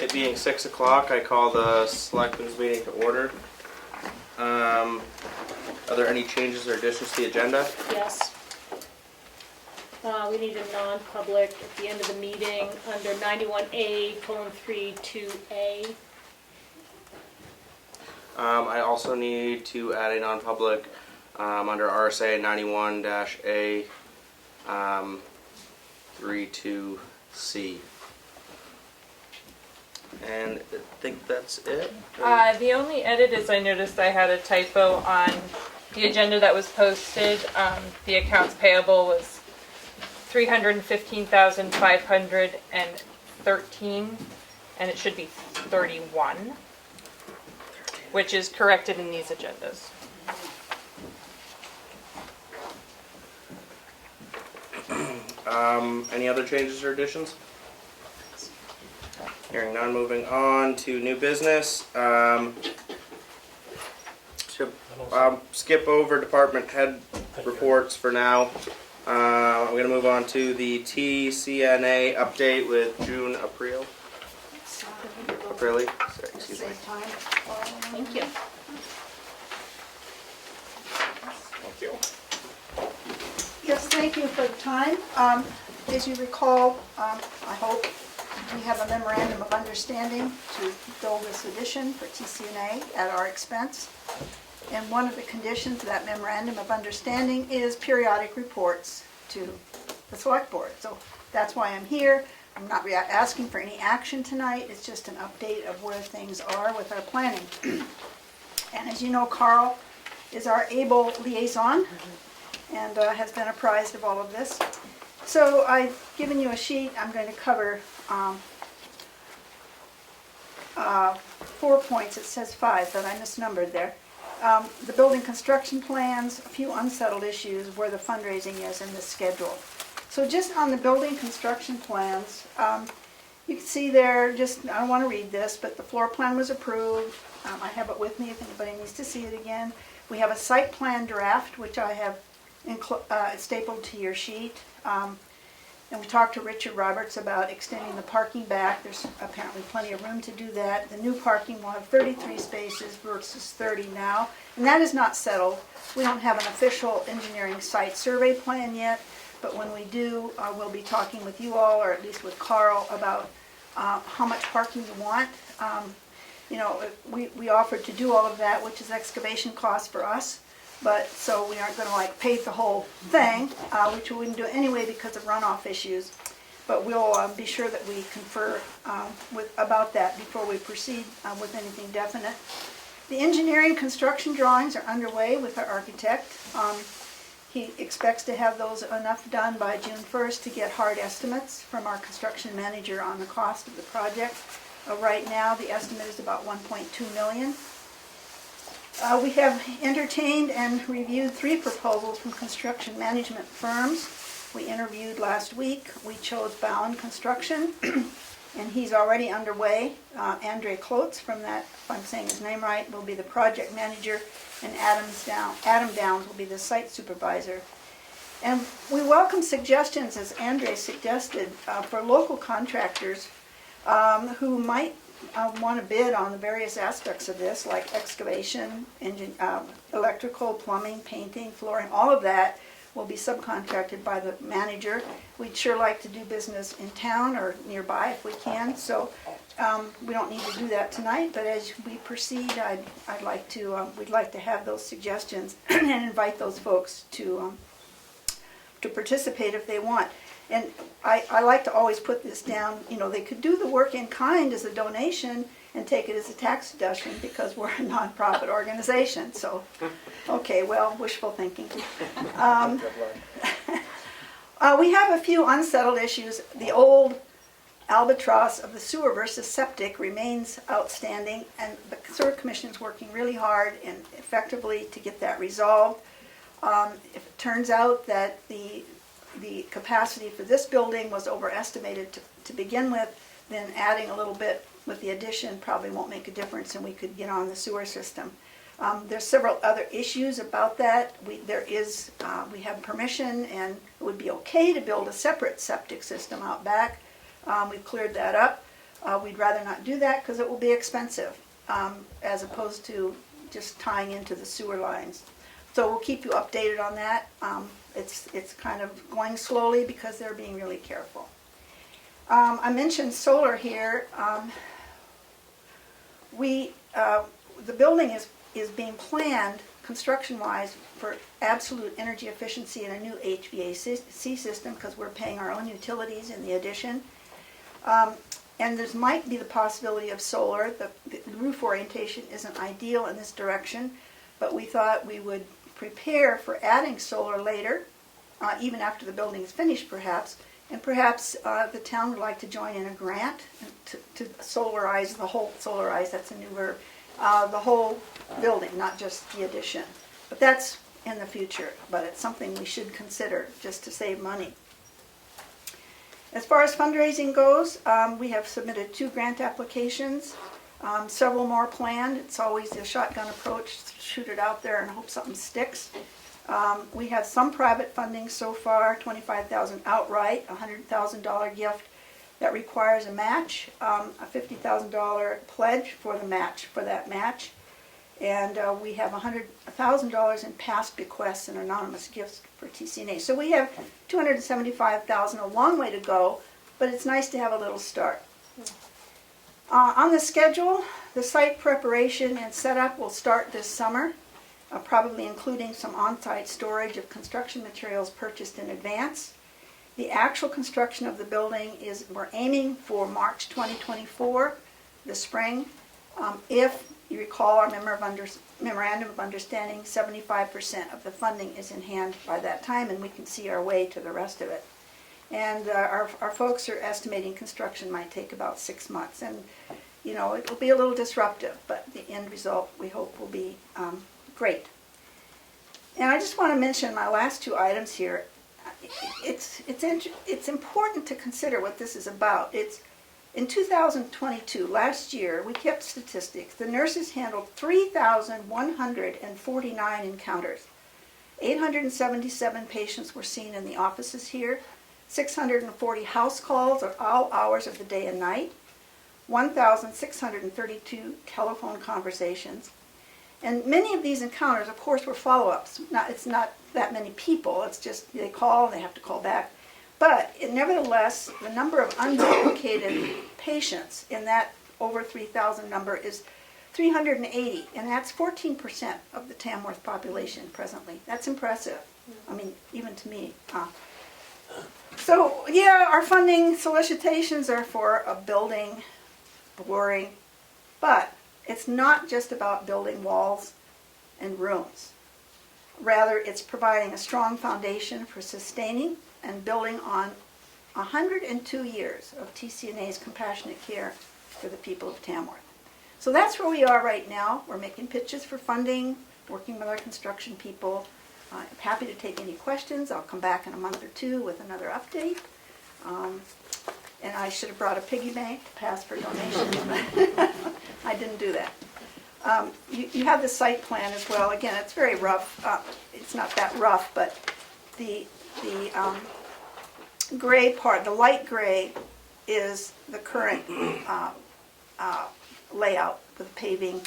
It being 6 o'clock, I call the Selectmen's meeting to order. Are there any changes or additions to the agenda? Yes. We need a non-public at the end of the meeting under 91A:32A. I also need to add a non-public under RSA 91-A 32C. And I think that's it. The only edit is I noticed I had a typo on the agenda that was posted. The accounts payable was $315,513, and it should be 31, which is corrected in these agendas. Any other changes or additions? Hearing none, moving on to new business. Skip over department head reports for now. I'm going to move on to the TCNA update with June April. Sorry, excuse me. Thank you. Thank you. Yes, thank you for the time. As you recall, I hope we have a memorandum of understanding to build this addition for TCNA at our expense. And one of the conditions of that memorandum of understanding is periodic reports to the select board. So that's why I'm here. I'm not asking for any action tonight. It's just an update of where things are with our planning. And as you know, Carl is our able liaison and has been apprised of all of this. So I've given you a sheet. I'm going to cover 4 points. It says 5, but I misnumbered there. The building construction plans, a few unsettled issues, where the fundraising is in this schedule. So just on the building construction plans, you can see there, just, I don't want to read this, but the floor plan was approved. I have it with me if anybody needs to see it again. We have a site plan draft, which I have stapled to your sheet. And we talked to Richard Roberts about extending the parking back. There's apparently plenty of room to do that. The new parking will have 33 spaces versus 30 now. And that is not settled. We don't have an official engineering site survey plan yet, but when we do, we'll be talking with you all, or at least with Carl, about how much parking you want. You know, we offered to do all of that, which is excavation costs for us. But so we aren't going to like pave the whole thing, which we wouldn't do anyway because of runoff issues. But we'll be sure that we confer about that before we proceed with anything definite. The engineering construction drawings are underway with our architect. He expects to have those enough done by June 1st to get hard estimates from our construction manager on the cost of the project. Right now, the estimate is about $1.2 million. We have entertained and reviewed 3 proposals from construction management firms. We interviewed last week. We chose Bowen Construction, and he's already underway. Andre Klotz from that, if I'm saying his name right, will be the project manager, and Adam Downs will be the site supervisor. And we welcome suggestions, as Andre suggested, for local contractors who might want to bid on the various aspects of this, like excavation, electrical, plumbing, painting, flooring. All of that will be subcontracted by the manager. We'd sure like to do business in town or nearby if we can, so we don't need to do that tonight, but as we proceed, we'd like to have those suggestions and invite those folks to participate if they want. And I like to always put this down, you know, they could do the work in kind as a donation and take it as a tax deduction because we're a nonprofit organization. So, okay, well, wishful thinking. We have a few unsettled issues. The old albatross of the sewer versus septic remains outstanding, and the Sewer Commission is working really hard and effectively to get that resolved. If it turns out that the capacity for this building was overestimated to begin with, then adding a little bit with the addition probably won't make a difference and we could get on the sewer system. There's several other issues about that. We have permission and it would be okay to build a separate septic system out back. We've cleared that up. We'd rather not do that because it will be expensive, as opposed to just tying into the sewer lines. So we'll keep you updated on that. It's kind of going slowly because they're being really careful. I mentioned solar here. The building is being planned construction-wise for absolute energy efficiency and a new HVAC system because we're paying our own utilities in the addition. And there might be the possibility of solar. The roof orientation isn't ideal in this direction, but we thought we would prepare for adding solar later, even after the building is finished perhaps, and perhaps the town would like to join in a grant to solarize the whole, that's a new verb, the whole building, not just the addition. But that's in the future, but it's something we should consider just to save money. As far as fundraising goes, we have submitted 2 grant applications, several more planned. It's always a shotgun approach, shoot it out there and hope something sticks. We have some private funding so far, $25,000 outright, a $100,000 gift that requires a match, a $50,000 pledge for the match, for that match. And we have $100,000 in past bequests and anonymous gifts for TCNA. So we have $275,000, a long way to go, but it's nice to have a little start. On the schedule, the site preparation and setup will start this summer, probably including some on-site storage of construction materials purchased in advance. The actual construction of the building we're aiming for March 2024, the spring. If you recall our memorandum of understanding, 75% of the funding is in hand by that time, and we can see our way to the rest of it. And our folks are estimating construction might take about 6 months. And, you know, it will be a little disruptive, but the end result, we hope, will be great. And I just want to mention my last 2 items here. It's important to consider what this is about. In 2022, last year, we kept statistics. The nurses handled 3,149 encounters. 877 patients were seen in the offices here. 640 house calls at all hours of the day and night. 1,632 telephone conversations. And many of these encounters, of course, were follow-ups. It's not that many people. It's just they call and they have to call back. But nevertheless, the number of unduplicated patients in that over 3,000 number is 380, and that's 14% of the Tamworth population presently. That's impressive. I mean, even to me. So, yeah, our funding solicitations are for a building, boring, but it's not just about building walls and rooms. Rather, it's providing a strong foundation for sustaining and building on 102 years of TCNA's compassionate care for the people of Tamworth. So that's where we are right now. We're making pitches for funding, working with our construction people. I'm happy to take any questions. I'll come back in a month or 2 with another update. And I should have brought a piggy bank to pass for donations, but I didn't do that. You have the site plan as well. Again, it's very rough. It's not that rough, but the gray part, the light gray, is the current layout with paving,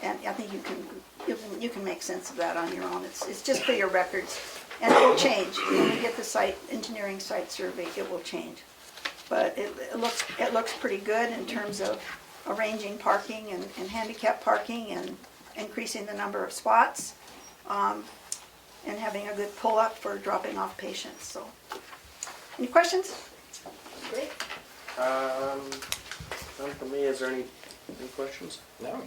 and I think you can make sense of that on your own. It's just for your records, and it will change when we get the engineering site survey. It will change, but it looks pretty good in terms of arranging parking and handicap parking and increasing the number of spots, and having a good pull-up for dropping off patients. So, any questions? Great. None for me. Is there any questions? No.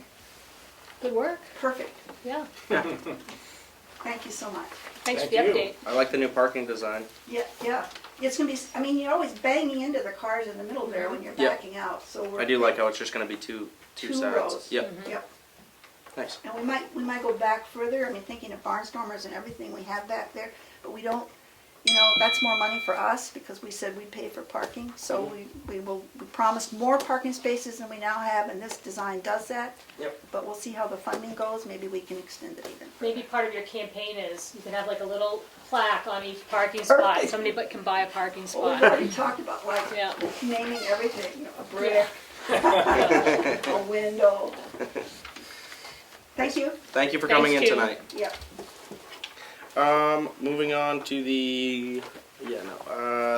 Good work. Perfect. Yeah. Thank you so much. Thanks for Thank the you. update. I like the new parking design. Yeah. It's gonna be. I mean, you're always banging into the cars in the middle there when you're Yep. backing out. So I do like how it's just going to be two two sides. rows. Yep. Yep. Nice. And we might go back further. I mean, thinking of barnstormers and everything we have back there, but we don't. You know, that's more money for us because we said we'd pay for parking. So we promised more parking spaces than we now have, and this design does that. Yep. But we'll see how the funding goes. Maybe we can extend it even. Maybe part of your campaign is you can have like a little plaque on each parking spot. Perfect. Somebody can buy a parking Well, we've spot. already talked about like Yeah. naming everything. You know, a brick, Yeah. A window. Thank you. Thank you for coming in Thanks, June. tonight. Yep. Moving on to the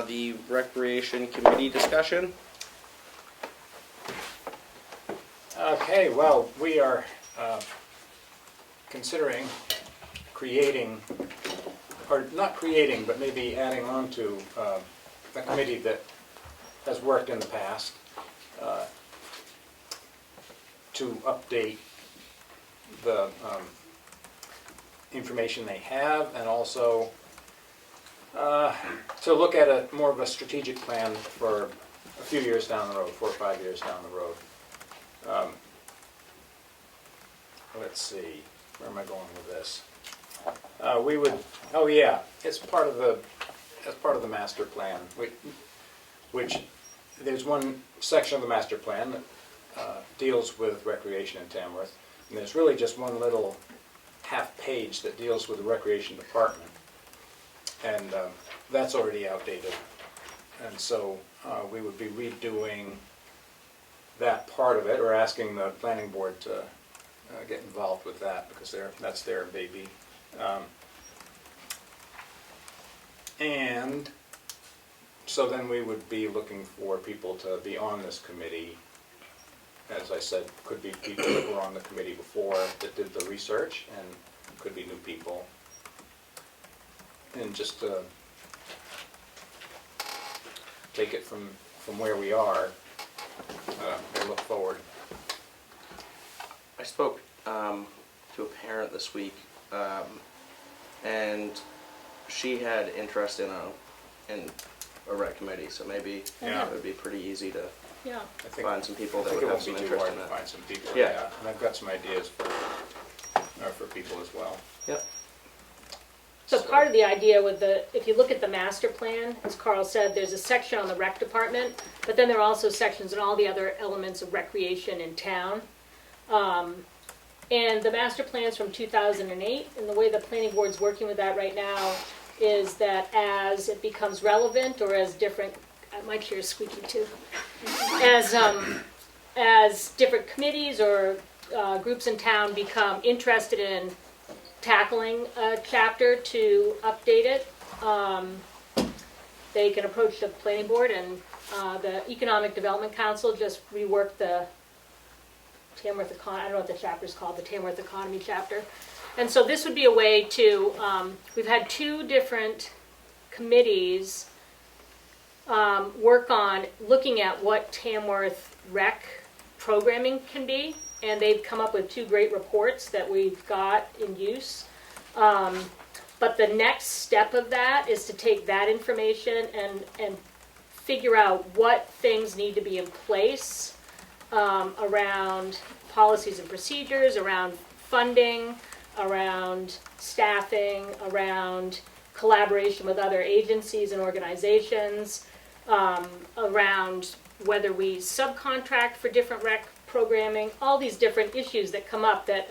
the recreation committee discussion. Okay, well, we are considering creating, or not creating, but maybe adding on to a committee that has worked in the past to update the information they have, and also to look at more of a strategic plan for a few years down the road, 4 or 5 years down the road. Let's see, where am I going with this? We would, oh yeah, it's part of the master plan, which there's one section of the master plan that deals with recreation in Tamworth, and there's really just one little half page that deals with the recreation department, and that's already outdated, and so we would be redoing that part of it, or asking the planning board to get involved with that, because that's their baby. And so then we would be looking for people to be on this committee. As I said, could be people that were on the committee before that did the research, and could be new people. And just take it from where we are and look forward. I spoke to a parent this week, and she had interest in a rec committee, so maybe Yeah. it would be pretty easy to Yeah. I think, find some people I that think would it have won't some be too interest hard in to it. find some people, Yeah. yeah. And I've got some ideas for people as well. Yep. So part of the idea with if you look at the master plan, as Carl said, there's a section on the rec department, but then there are also sections on all the other elements of recreation in town. And the master plan's from 2008, and the way the planning board's working with that right now is that as it becomes relevant, or as different, my chair's squeaky too, as different committees or groups in town become interested in tackling a chapter to update it, they can approach the planning board, and the Economic Development Council just reworked the Tamworth I don't know what the chapter's called, the Tamworth Economy chapter. And so this would be a way to, we've had 2 different committees work on looking at what Tamworth rec programming can be, and they've come up with 2 great reports that we've got in use. But the next step of that is to take that information and figure out what things need to be in place around policies and procedures, around funding, around staffing, around collaboration with other agencies and organizations, around whether we subcontract for different rec programming, all these different issues that come up that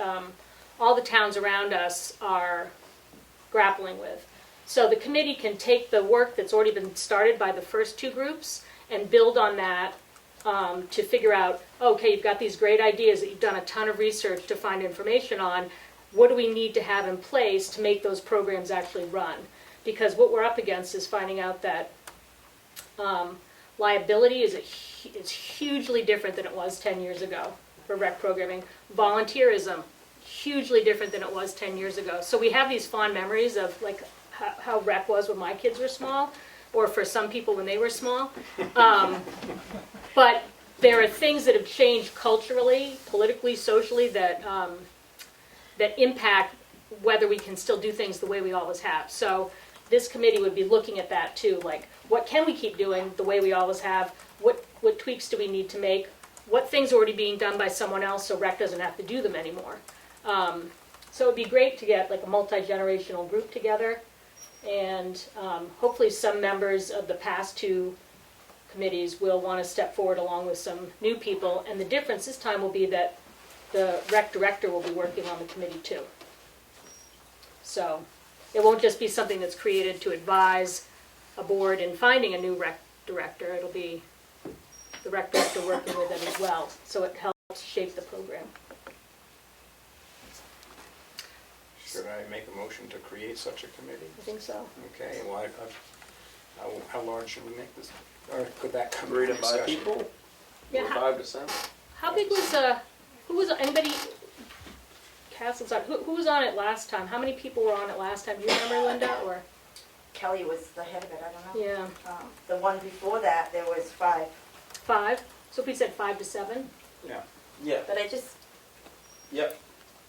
all the towns around us are grappling with. So the committee can take the work that's already been started by the first 2 groups and build on that to figure out, okay, you've got these great ideas that you've done a ton of research to find information on. What do we need to have in place to make those programs actually run? Because what we're up against is finding out that liability is hugely different than it was 10 years ago for rec programming. Volunteerism, hugely different than it was 10 years ago. So we have these fond memories of like how rec was when my kids were small, or for some people when they were small. But there are things that have changed culturally, politically, socially that that impact whether we can still do things the way we always have. So this committee would be looking at that too, like what can we keep doing the way we always have? What tweaks do we need to make? What things are already being done by someone else so rec doesn't have to do them anymore? So it'd be great to get like a multi-generational group together, and hopefully some members of the past 2 committees will want to step forward along with some new people, and the difference this time will be that the rec director will be working on the committee too. So it won't just be something that's created to advise a board in finding a new rec director. It'll be the rec director working with it as well, so it helps shape the program. Should I make a motion to create such a committee? I think so. Okay, well, how large should we make this? Or could that come 3 to from 5 discussion? people? Yeah, Or how- 5 to 7? How big was, who was, anybody, Castle's on, who was on it last time? How many people were on it last time? Do you remember, Linda, or? Kelly was the head of it, I don't know. Yeah, The one before that, there was 5. 5? So if we said 5 to 7? Yeah. Yeah. But I just, Yep.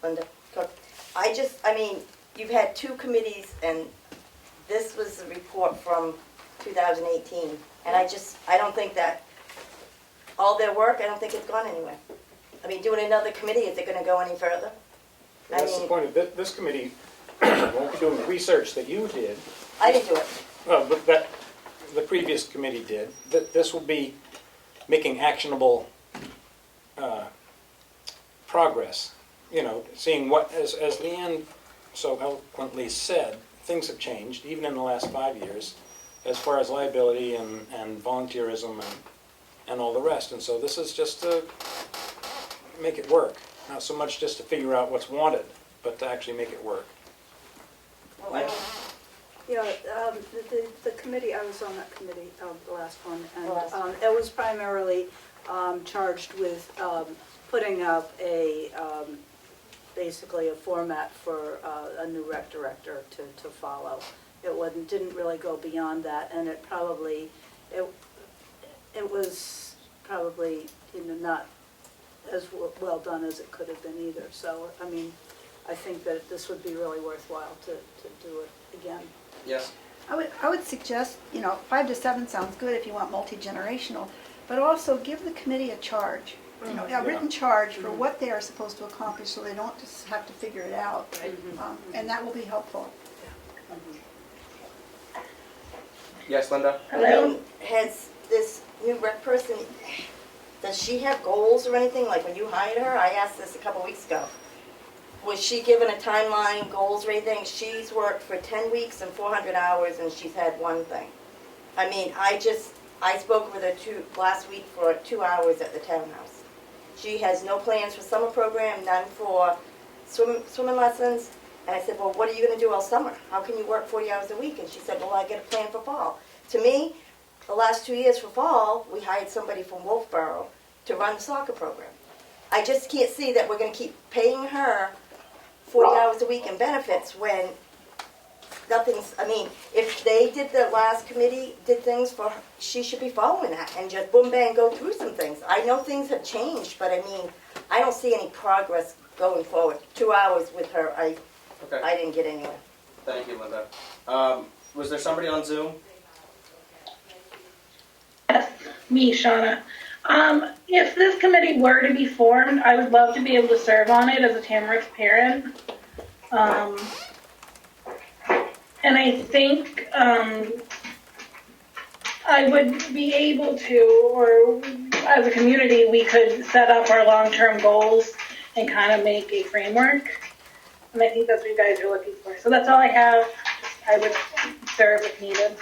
Linda, Cook, I mean, you've had 2 committees, and this was a report from 2018. And I don't think that, all their work, I don't think it's gone anywhere. I mean, doing another committee, is it gonna go any further? I That's the mean, point of this committee, won't be doing the research that you did, I didn't do it. well, but that the previous committee did. This will be making actionable progress, seeing what, as Leanne so eloquently said, things have changed, even in the last 5 years, as far as liability and volunteerism and all the rest. And so this is just to make it work, not so much just to figure out what's wanted, but to actually make it work. Well, I mean, Yeah, the committee, I was on that committee, the last one, and The last one. it was primarily charged with putting up basically a format for a new rec director to follow. It didn't really go beyond that, and it was probably, not as well done as it could have been either. So, I mean, I think that this would be really worthwhile to do it again. Yes. I would suggest, 5 to 7 sounds good if you want multi-generational, but also give the committee a charge, a written charge for what they are supposed to accomplish, so they don't just have to figure it out. And that will be helpful. Yes, Linda? I mean, has this new rec person, does she have goals or anything? Like when you hired her, I asked this a couple weeks ago. Was she given a timeline, goals or anything? She's worked for 10 weeks and 400 hours and she's had one thing. I mean, I spoke with her last week for 2 hours at the townhouse. She has no plans for summer program, none for swimming lessons. And I said, well, what are you going to do all summer? How can you work 40 hours a week? And she said, well, I get a plan for fall. To me, the last 2 years for fall, we hired somebody from Wolfboro to run the soccer program. I just can't see that we're going to keep paying her 40 hours a week in benefits when nothing's, I mean, if they did, the last committee did things for her, she should be following that and just boom, bang, go through some things. I know things have changed, but I mean, I don't see any progress going forward. 2 hours with her, I didn't get anywhere. Thank you, Linda. Was there somebody on Zoom? Me, Shauna. If this committee were to be formed, I would love to be able to serve on it as a Tamworth parent. And I think I would be able to, or as a community, we could set up our long-term goals and kind of make a framework. And I think that's what you guys are looking for. So that's all I have. I would serve if needed.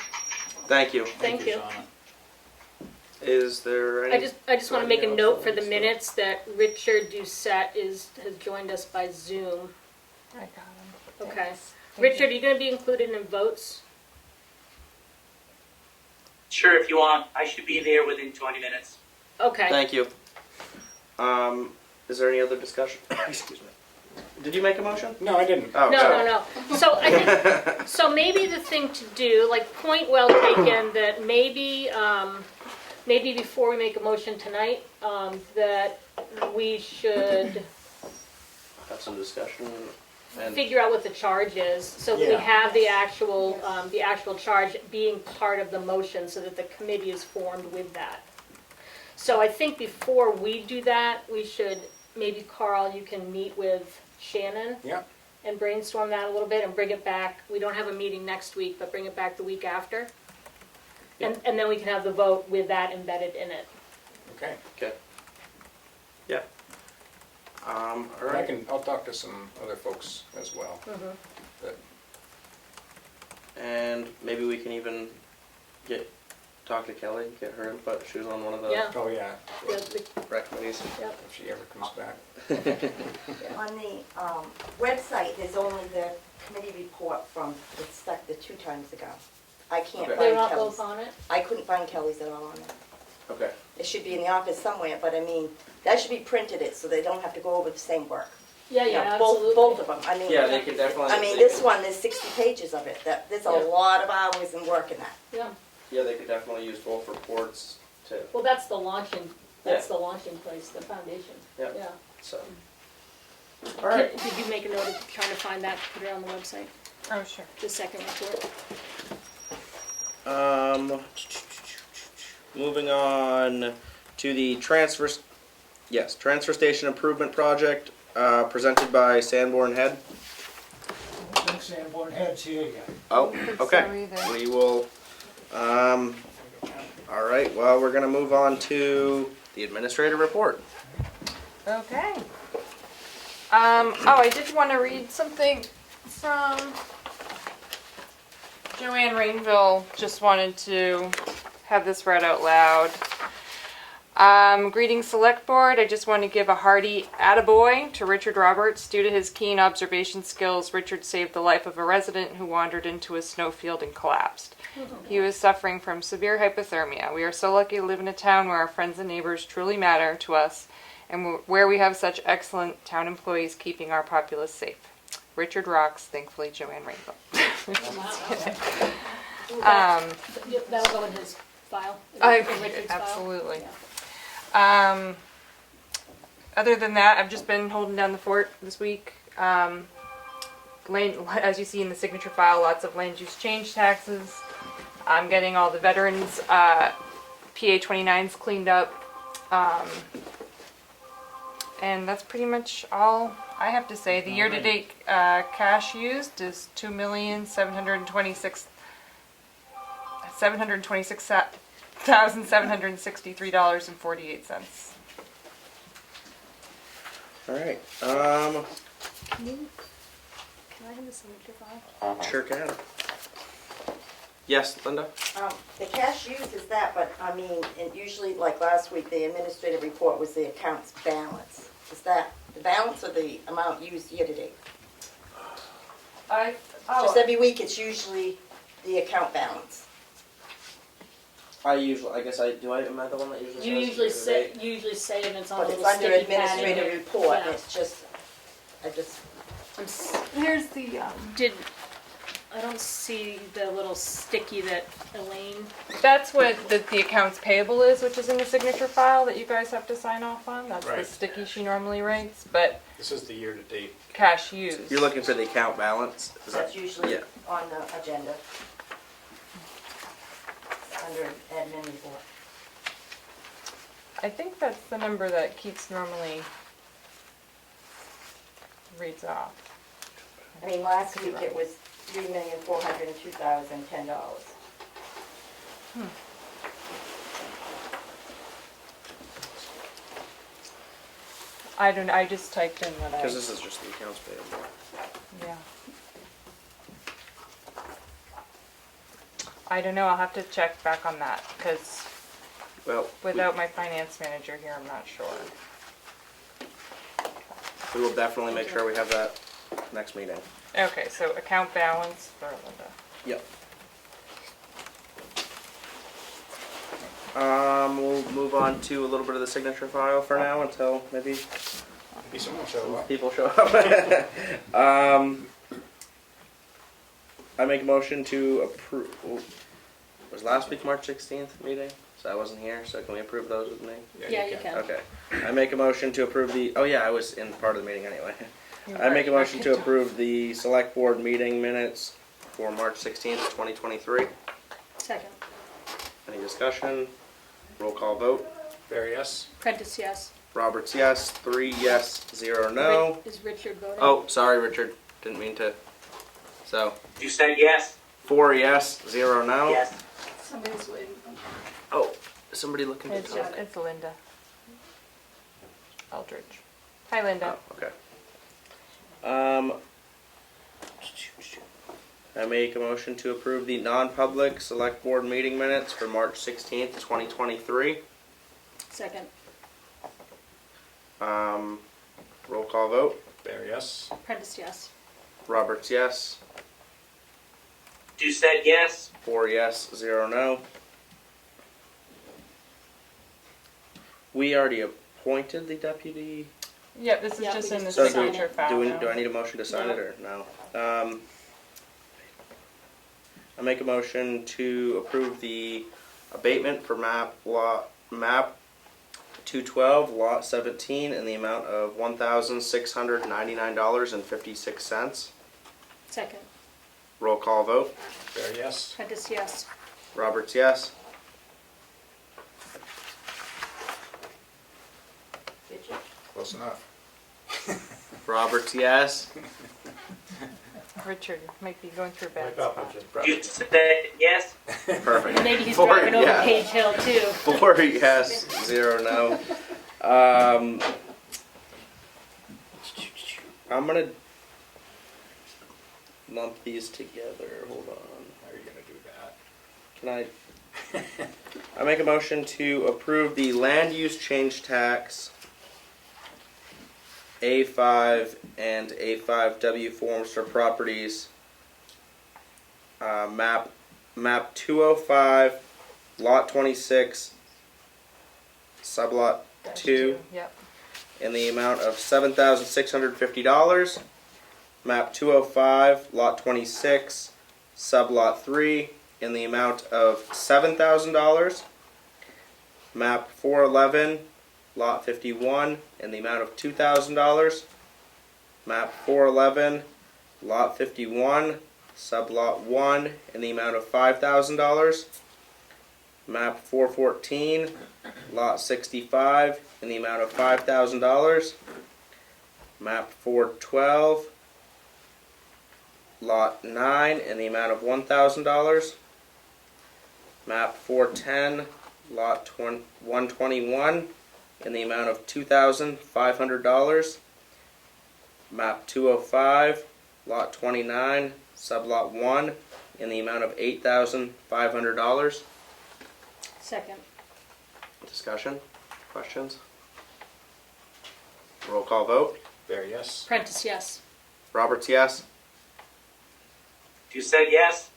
Thank you. Thank you. Shauna. Is there any? I just want to make a note for the minutes that Richard Doucette has joined us by Zoom. I got him. Okay. Thanks. Thank Richard, are you going to be included in votes? Sure, if you want. I should be there within 20 minutes. Okay. Thank you. Is there any other discussion? Excuse me. Did you make a motion? No, I didn't. Oh, No. So I think, so maybe the thing to do, like, point well taken, that maybe before we make a motion tonight, that we should Have some discussion and figure out what the charge is, so that we Yeah. have the actual charge being part of the motion, so that the committee is formed with that. So I think before we do that, we should, maybe Carl, you can meet with Shannon Yeah. and brainstorm that a little bit and bring it back. We don't have a meeting next week, but bring it back the week after. And then we can have the vote with that embedded in it. Okay. okay. Yeah. All I right. I'll talk to some other folks as well. And maybe we can even talk to Kelly, get her input. She was on one of the Yeah. Oh, yeah, rec committees. Yep. if she ever comes back. On the website, there's only the committee report from the 2 times ago. I can't Okay. They're find not Kelly's. both on it? I couldn't find Kelly's at all on it. Okay. It should be in the office somewhere, but I mean, that should be printed it so they don't have to go over the same work. Yeah, You yeah, know, absolutely. both of them, I mean. Yeah, they could definitely. I mean, they this could- one, there's 60 pages of it, there's a Yeah. lot of hours and work in that. Yeah, Yeah, they could definitely use both reports too. well, that's the launching place, the foundation. Yeah. Yeah. So. All right. Did you make a note of trying to find that, put it on the website, Oh, sure. the second report? Moving on to the transfer station improvement project, presented by Sanborn Head. I don't think Sanborn Head's here yet. Oh, think so okay. either. We will, all right, well, we're gonna move on to the administrative report. Okay. I did want to read something from Joanne Rainville. Just wanted to have this read out loud. Greetings, Select Board. I just want to give a hearty attaboy to Richard Roberts. Due to his keen observation skills, Richard saved the life of a resident who wandered into a snowfield and collapsed. He was suffering from severe hypothermia. We are so lucky to live in a town where our friends and neighbors truly matter to us and where we have such excellent town employees keeping our populace safe. Richard rocks. Thankfully, Joanne Rainbow. That'll go in his file, in Richard's file? Absolutely. Yeah. Other than that, I've just been holding down the fort this week. As you see in the signature file, lots of land use change taxes. I'm getting all the veterans PA 29s cleaned up. And that's pretty much all I have to say. The year-to-date cash used is $2,726,763.48. All right, Can I have the signature file? sure can. Yes, Linda? The cash used is that, but I mean, and usually, like last week, the administrative report was the account's balance. Is that the balance or the amount used year to date? Just every week, it's usually the account balance. I guess am I the one that usually You says usually say it, and it's on a But little it's under sticky pad in administrative here. report, Yeah. and it's just, Here's the I don't see the little sticky that Elaine, That's what the accounts payable is, which is in the signature file that you guys have to sign off on. That's the Right. sticky she normally writes, but This is the year-to-date. cash used. You're looking for the account balance? Is that's that- usually Yeah. on the agenda. Under admin report. I think that's the number that Keats normally reads off. I mean, last week it was $3,402,010. I just typed in what Because this is just the accounts payable. yeah. I don't know, I'll have to check back on that, because Well, without my finance manager here, I'm not sure. we will definitely make sure we have that next meeting. Okay, so account balance for Linda. Yep. We'll move on to a little bit of the signature file for now until maybe Maybe someone show up. people show up. I make a motion to approve. Was last week March 16th meeting? So I wasn't here. So can we approve those with me? yeah, you can. Okay. I make a motion to approve the. Oh yeah, I was in part of the meeting anyway. You I make a were. motion to approve the select board meeting minutes for March 16th, 2023. Second. Any discussion? Roll call vote. Barry, yes? Prentice, yes. Roberts, yes. 3 yes, 0 no. Is Richard voting? Oh, sorry, Richard. Didn't mean to. So, You said yes? 4 yes, 0 no. Yes. Somebody's waiting. Oh, is somebody looking to It's, talk? it's Linda. Eldridge. Hi, Linda. Oh, okay. I make a motion to approve the non-public select board meeting minutes for March 16th, 2023. Second. Roll call vote. Bear, yes. Prentice, yes. Roberts, yes. Doucette, yes. 4 yes, 0 no. We already appointed the deputy. Yep, this is Yeah, just we in the just So signature file do now. I need a motion to sign No. it or no? I make a motion to approve the abatement for map 212, lot 17, in the amount of $1,699.56. Second. Roll call vote. Bear, yes. Prentice, yes. Roberts, yes. Close enough. Roberts, yes. Richard might be going through bad Wipe out spots. Richard. Doucette, yes. Perfect. Maybe he's 4 driving over yes. Page Hill too. 4 yes, 0 no. I'm gonna lump these together. Hold on. How are you gonna do that? Can I make a motion to approve the land use change tax A5 and A5W forms for properties. Map 205, lot 26, sublot 2, Yep. in the amount of $7,650. Map 205, lot 26, sublot 3, in the amount of $7,000. Map 411, lot 51, in the amount of $2,000. Map 411, lot 51, sublot 1, in the amount of $5,000. Map 414, lot 65, in the amount of $5,000. Map 412, lot 9, in the amount of $1,000. Map 410, lot 121, in the amount of $2,500. Map 205, lot 29, sublot 1, in the amount of $8,500. Second. Discussion? Questions? Roll call vote. Bear, yes. Prentice, yes. Roberts, yes. Doucette, yes.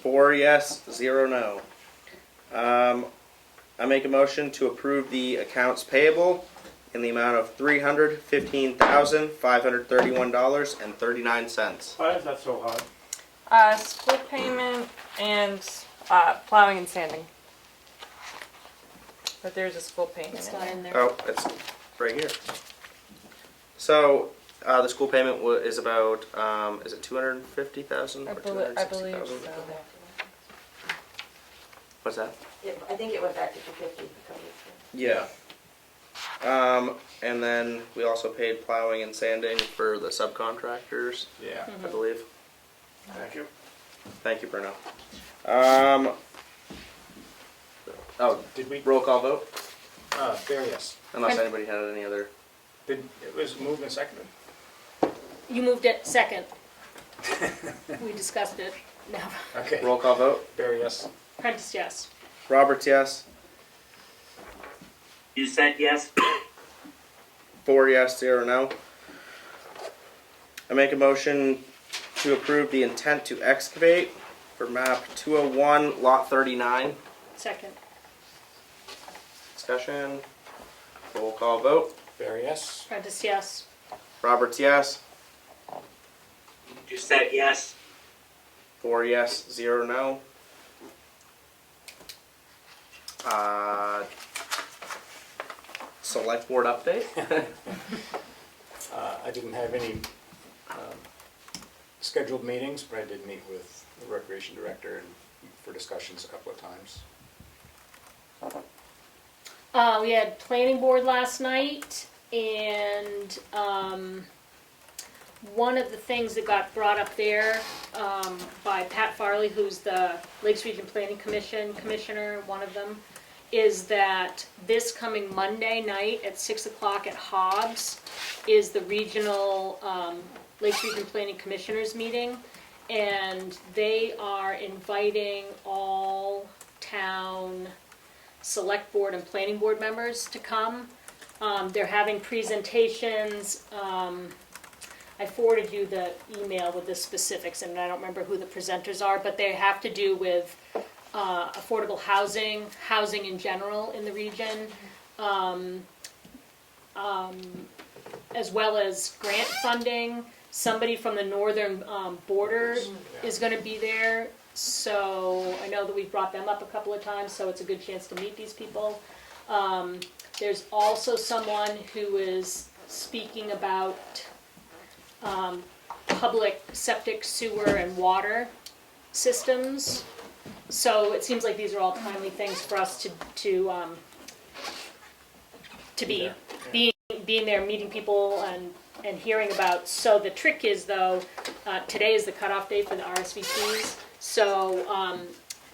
4 yes, 0 no. I make a motion to approve the accounts payable in the amount of $315,531.39. Why is that so high? Split payment and plowing and sanding. But there's a school payment It's in not there. in there. Oh, it's right here. So, the school payment is about, is it 250,000 or I believe 260,000? so. What's that? I think it went back to 250 a couple weeks ago. Yeah. And then we also paid plowing and sanding for the subcontractors, Yeah. I believe. Thank you. Thank you, Bruno. Oh, Did we? roll call vote, Bear, yes. unless anybody had any other. It was moved and seconded? You moved it second. We discussed it. No. Okay. Roll call vote. Bear, yes. Prentice, yes. Roberts, yes. Doucette, yes. 4 yes, 0 no. I make a motion to approve the intent to excavate for map 201, lot 39. Second. Discussion. Roll call vote. Bear, yes. Prentice, yes. Roberts, yes. Doucette, yes. 4 yes, 0 no. Select board update. I didn't have any scheduled meetings, but I did meet with the recreation director and for discussions a couple of times. We had planning board last night, and one of the things that got brought up there by Pat Farley, who's the Lakes Region Planning Commission commissioner, one of them, is that this coming Monday night at 6 o'clock at Hobbs is the regional Lakes Region Planning Commissioners meeting. and they are inviting all town select board and planning board members to come. They're having presentations. I forwarded you the email with the specifics, and I don't remember who the presenters are, but they have to do with affordable housing, housing in general in the region, as well as grant funding. Somebody from the northern border is going to be there, so I know that we've brought them up a couple of times, so it's a good chance to meet these people. There's also someone who is speaking about public septic, sewer, and water systems. So it seems like these are all timely things for us to be being there, meeting people, and hearing about. So the trick is, though, today is the cutoff date for the RSVPs. So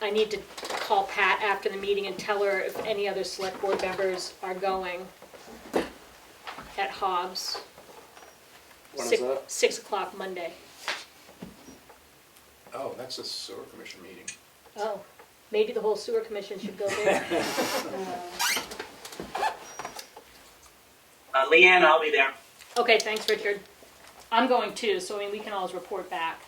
I need to call Pat after the meeting and tell her if any other select board members are going at Hobbs. When is that? 6 o'clock Monday. Oh, that's a sewer commission meeting. Oh, maybe the whole sewer commission should go there. Leanne, I'll be there. Okay, thanks, Richard. I'm going too, so I mean, we can always report back.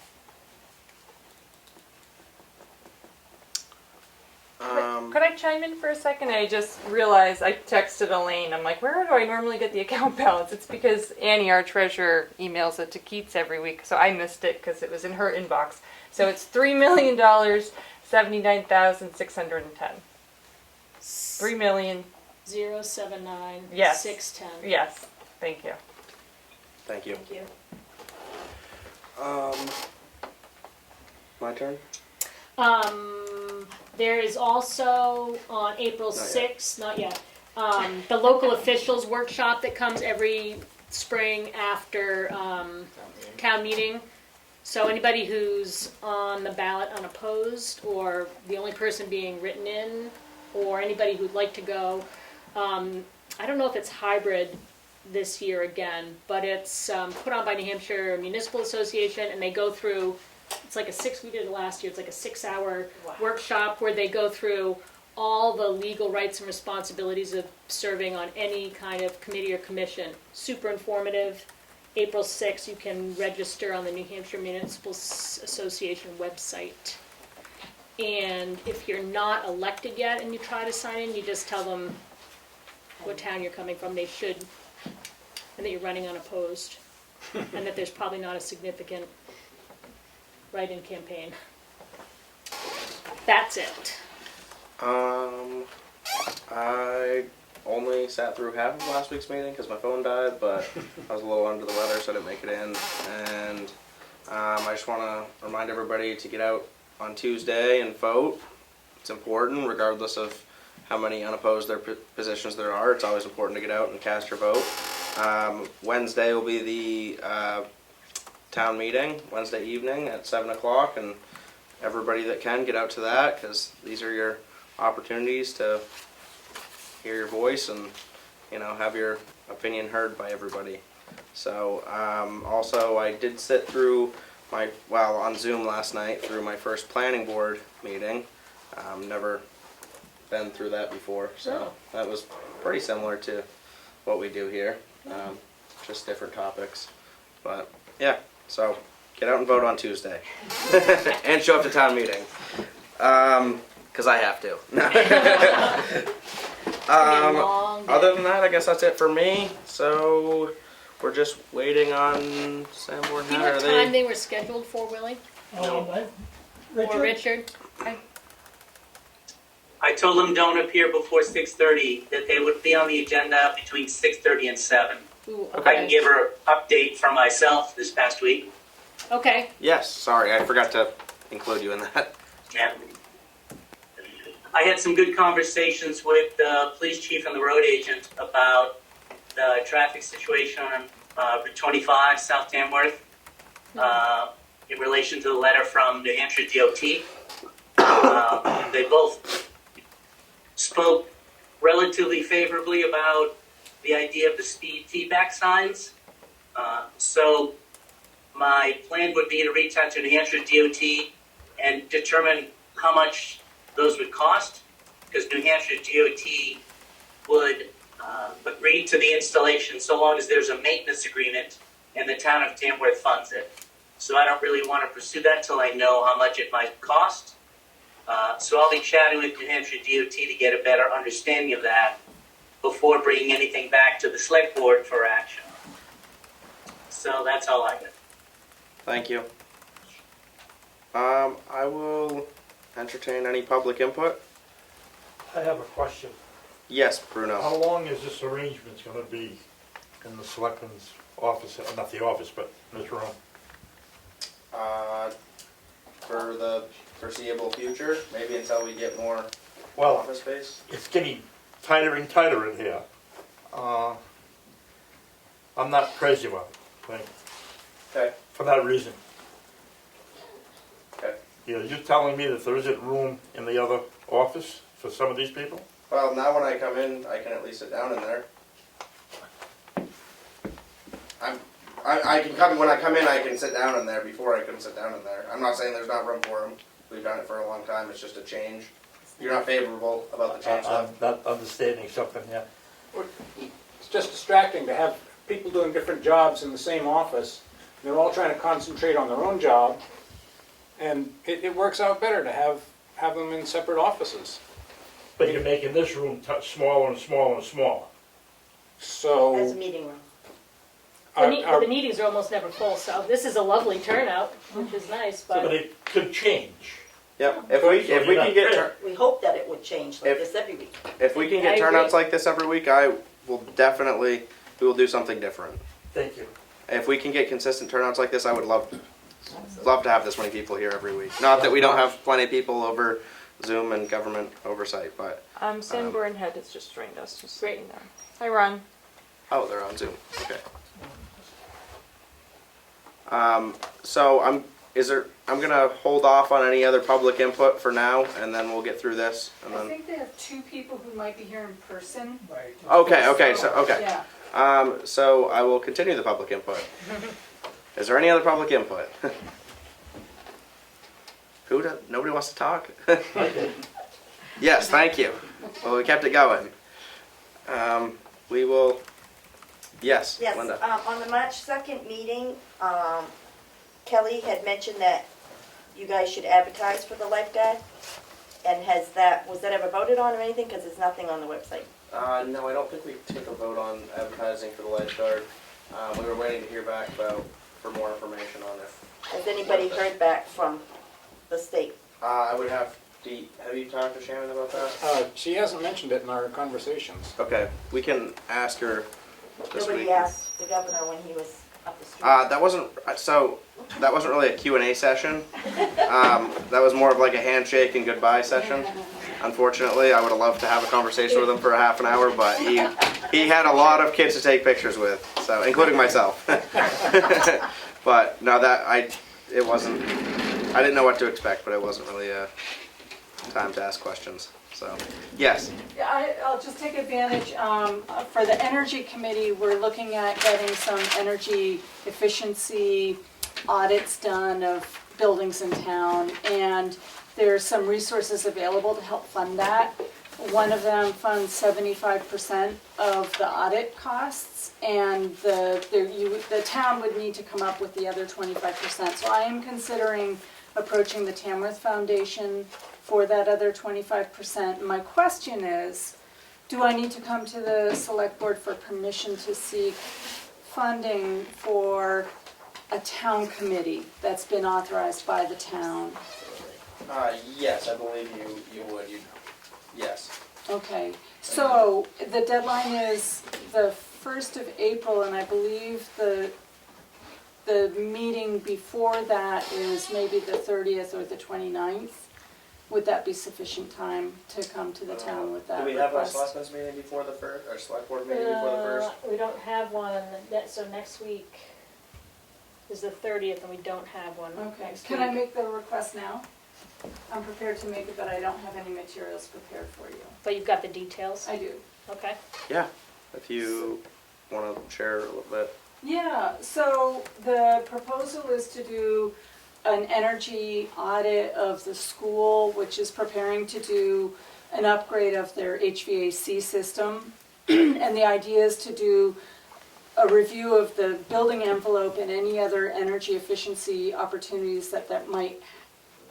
Could I chime in for a second? I just realized I texted Elaine. I'm like, where do I normally get the account balance? It's because Annie, our treasurer, emails it to Keats every week, so I missed it because it was in her inbox. So it's $3,079,610. 3,000,000. 079 Yes. 610. Yes. Thank you. Thank you. Thank you. My turn? There is also on April Not 6th, not yet, the local officials workshop that comes every spring after town meeting. So anybody who's on the ballot unopposed, or the only person being written in, or anybody who'd like to go, I don't know if it's hybrid this year again, but it's put on by New Hampshire Municipal Association, and they go through, it's like we did it last year, it's like a 6-hour workshop where they go through all the legal rights and responsibilities of serving on any kind of committee or commission. Super informative. April 6th, you can register on the New Hampshire Municipal Association website. And if you're not elected yet and you try to sign in, you just tell them what town you're coming from. They should, and that you're running unopposed, and that there's probably not a significant write-in campaign. That's it. I only sat through half of last week's meeting because my phone died, but I was a little under the weather, so I didn't make it in. And I just want to remind everybody to get out on Tuesday and vote. It's important, regardless of how many unopposed positions there are. It's always important to get out and cast your vote. Wednesday will be the town meeting, Wednesday evening at 7 o'clock, and everybody that can, get out to that, because these are your opportunities to hear your voice and, you know, have your opinion heard by everybody. So also I did sit through on Zoom last night through my first planning board meeting. Never been through that before, so that was pretty similar to what we do here, just different topics. But yeah, so get out and vote on Tuesday and show up to town meeting, because I have to. Other than that, I guess that's it for me. So we're just waiting on Sanborn. Do you know what time they were scheduled for, Willie? Or Richard? I told them don't appear before 6:30, that they would be on the agenda between 6:30 and 7. Ooh, I can give her an update from myself this past week. Okay. Yes, sorry, I forgot to include you in that. Yeah. I had some good conversations with the police chief and the road agent about the traffic situation on Route 25, South Tamworth, in relation to the letter from New Hampshire DOT. They both spoke relatively favorably about the idea of the speed feedback signs. So my plan would be to reach out to New Hampshire DOT and determine how much those would cost, because New Hampshire DOT would agree to the installation so long as there's a maintenance agreement and the town of Tamworth funds it. So I don't really want to pursue that till I know how much it might cost. So I'll be chatting with New Hampshire DOT to get a better understanding of that before bringing anything back to the select board for action. So that's all I got. Thank you. I will entertain any public input. I have a question. Yes, Bruno. How long is this arrangement going to be in the selectmen's office, not the office, but in this room? For the foreseeable future, maybe until we get more Well, office space. it's getting tighter and tighter in here. I'm not crazy about it, right, Okay. for that reason. Okay. You know, you're telling me that there isn't room in the other office for some of these people? Well, now when I come in, I can at least sit down in there. I can come, when I come in, I can sit down in there. Before I couldn't sit down in there. I'm not saying there's not room for them. We've done it for a long time. It's just a change. You're not favorable about the change, though? I'm not understanding something here. It's just distracting to have people doing different jobs in the same office. They're all trying to concentrate on their own job, and it works out better to have them in separate offices. But you're making this room smaller and smaller and smaller. So As a meeting room. The meetings are almost never full, so this is a lovely turnout, which is nice, But but it could change. Yep. If we can get We hope that it would change like this every week. if we can I get agree. turnouts like this every week, we will do something different. Thank you. If we can get consistent turnouts like this, I would love to have this many people here every week. Not that we don't have plenty of people over Zoom and government oversight, but Sanborn Head has just joined us. Just so Great. you know. Hi, Ron. oh, they're on Zoom. Okay. So I'm gonna hold off on any other public input for now, and then we'll get through this, and I then. think they have 2 people who might be here in person. Okay. So okay. Yeah. So I will continue the public input. Is there any other public input? Nobody wants to talk? Yes, thank you. Well, we kept it going. We will. Yes, Yes, Linda. on the March 2nd meeting, Kelly had mentioned that you guys should advertise for the lifeguard. And was that ever voted on or anything? Because there's nothing on the website. No, I don't think we took a vote on advertising for the lifeguard. We were waiting to hear back for more information on it. Has anybody heard back from the state? I would have you talked to Shannon about that? she hasn't mentioned it in our conversations. Okay, we can ask her this week. Nobody asked the governor when he was up the street. That wasn't really a Q&A session. That was more of like a handshake and goodbye session. Unfortunately, I would have loved to have a conversation with him for a half an hour, but he had a lot of kids to take pictures with, so including myself. But no, it wasn't. I didn't know what to expect, but it wasn't really a time to ask questions. So, yes. Yeah, I'll just take advantage. For the Energy Committee, we're looking at getting some energy efficiency audits done of buildings in town, and there's some resources available to help fund that. One of them funds 75% of the audit costs, and the town would need to come up with the other 25%. So I am considering approaching the Tamworth Foundation for that other 25%. My question is, do I need to come to the select board for permission to seek funding for a town committee that's been authorized by the town? Yes, I believe you would. Yes. Okay, so the deadline is the 1st of April, and I believe the meeting before that is maybe the 30th or the 29th. Would that be sufficient time to come to the town with that Do we have a request? selectmen's meeting before the first, or select board meeting before the first? we don't have one, so next week is the 30th, and we don't have one Okay, next can I week. make the request now? I'm prepared to make it, but I don't have any materials prepared for you. But you've got the details? I do. Okay. Yeah, if you want to share a little bit. Yeah, so the proposal is to do an energy audit of the school, which is preparing to do an upgrade of their HVAC system. And the idea is to do a review of the building envelope and any other energy efficiency opportunities that might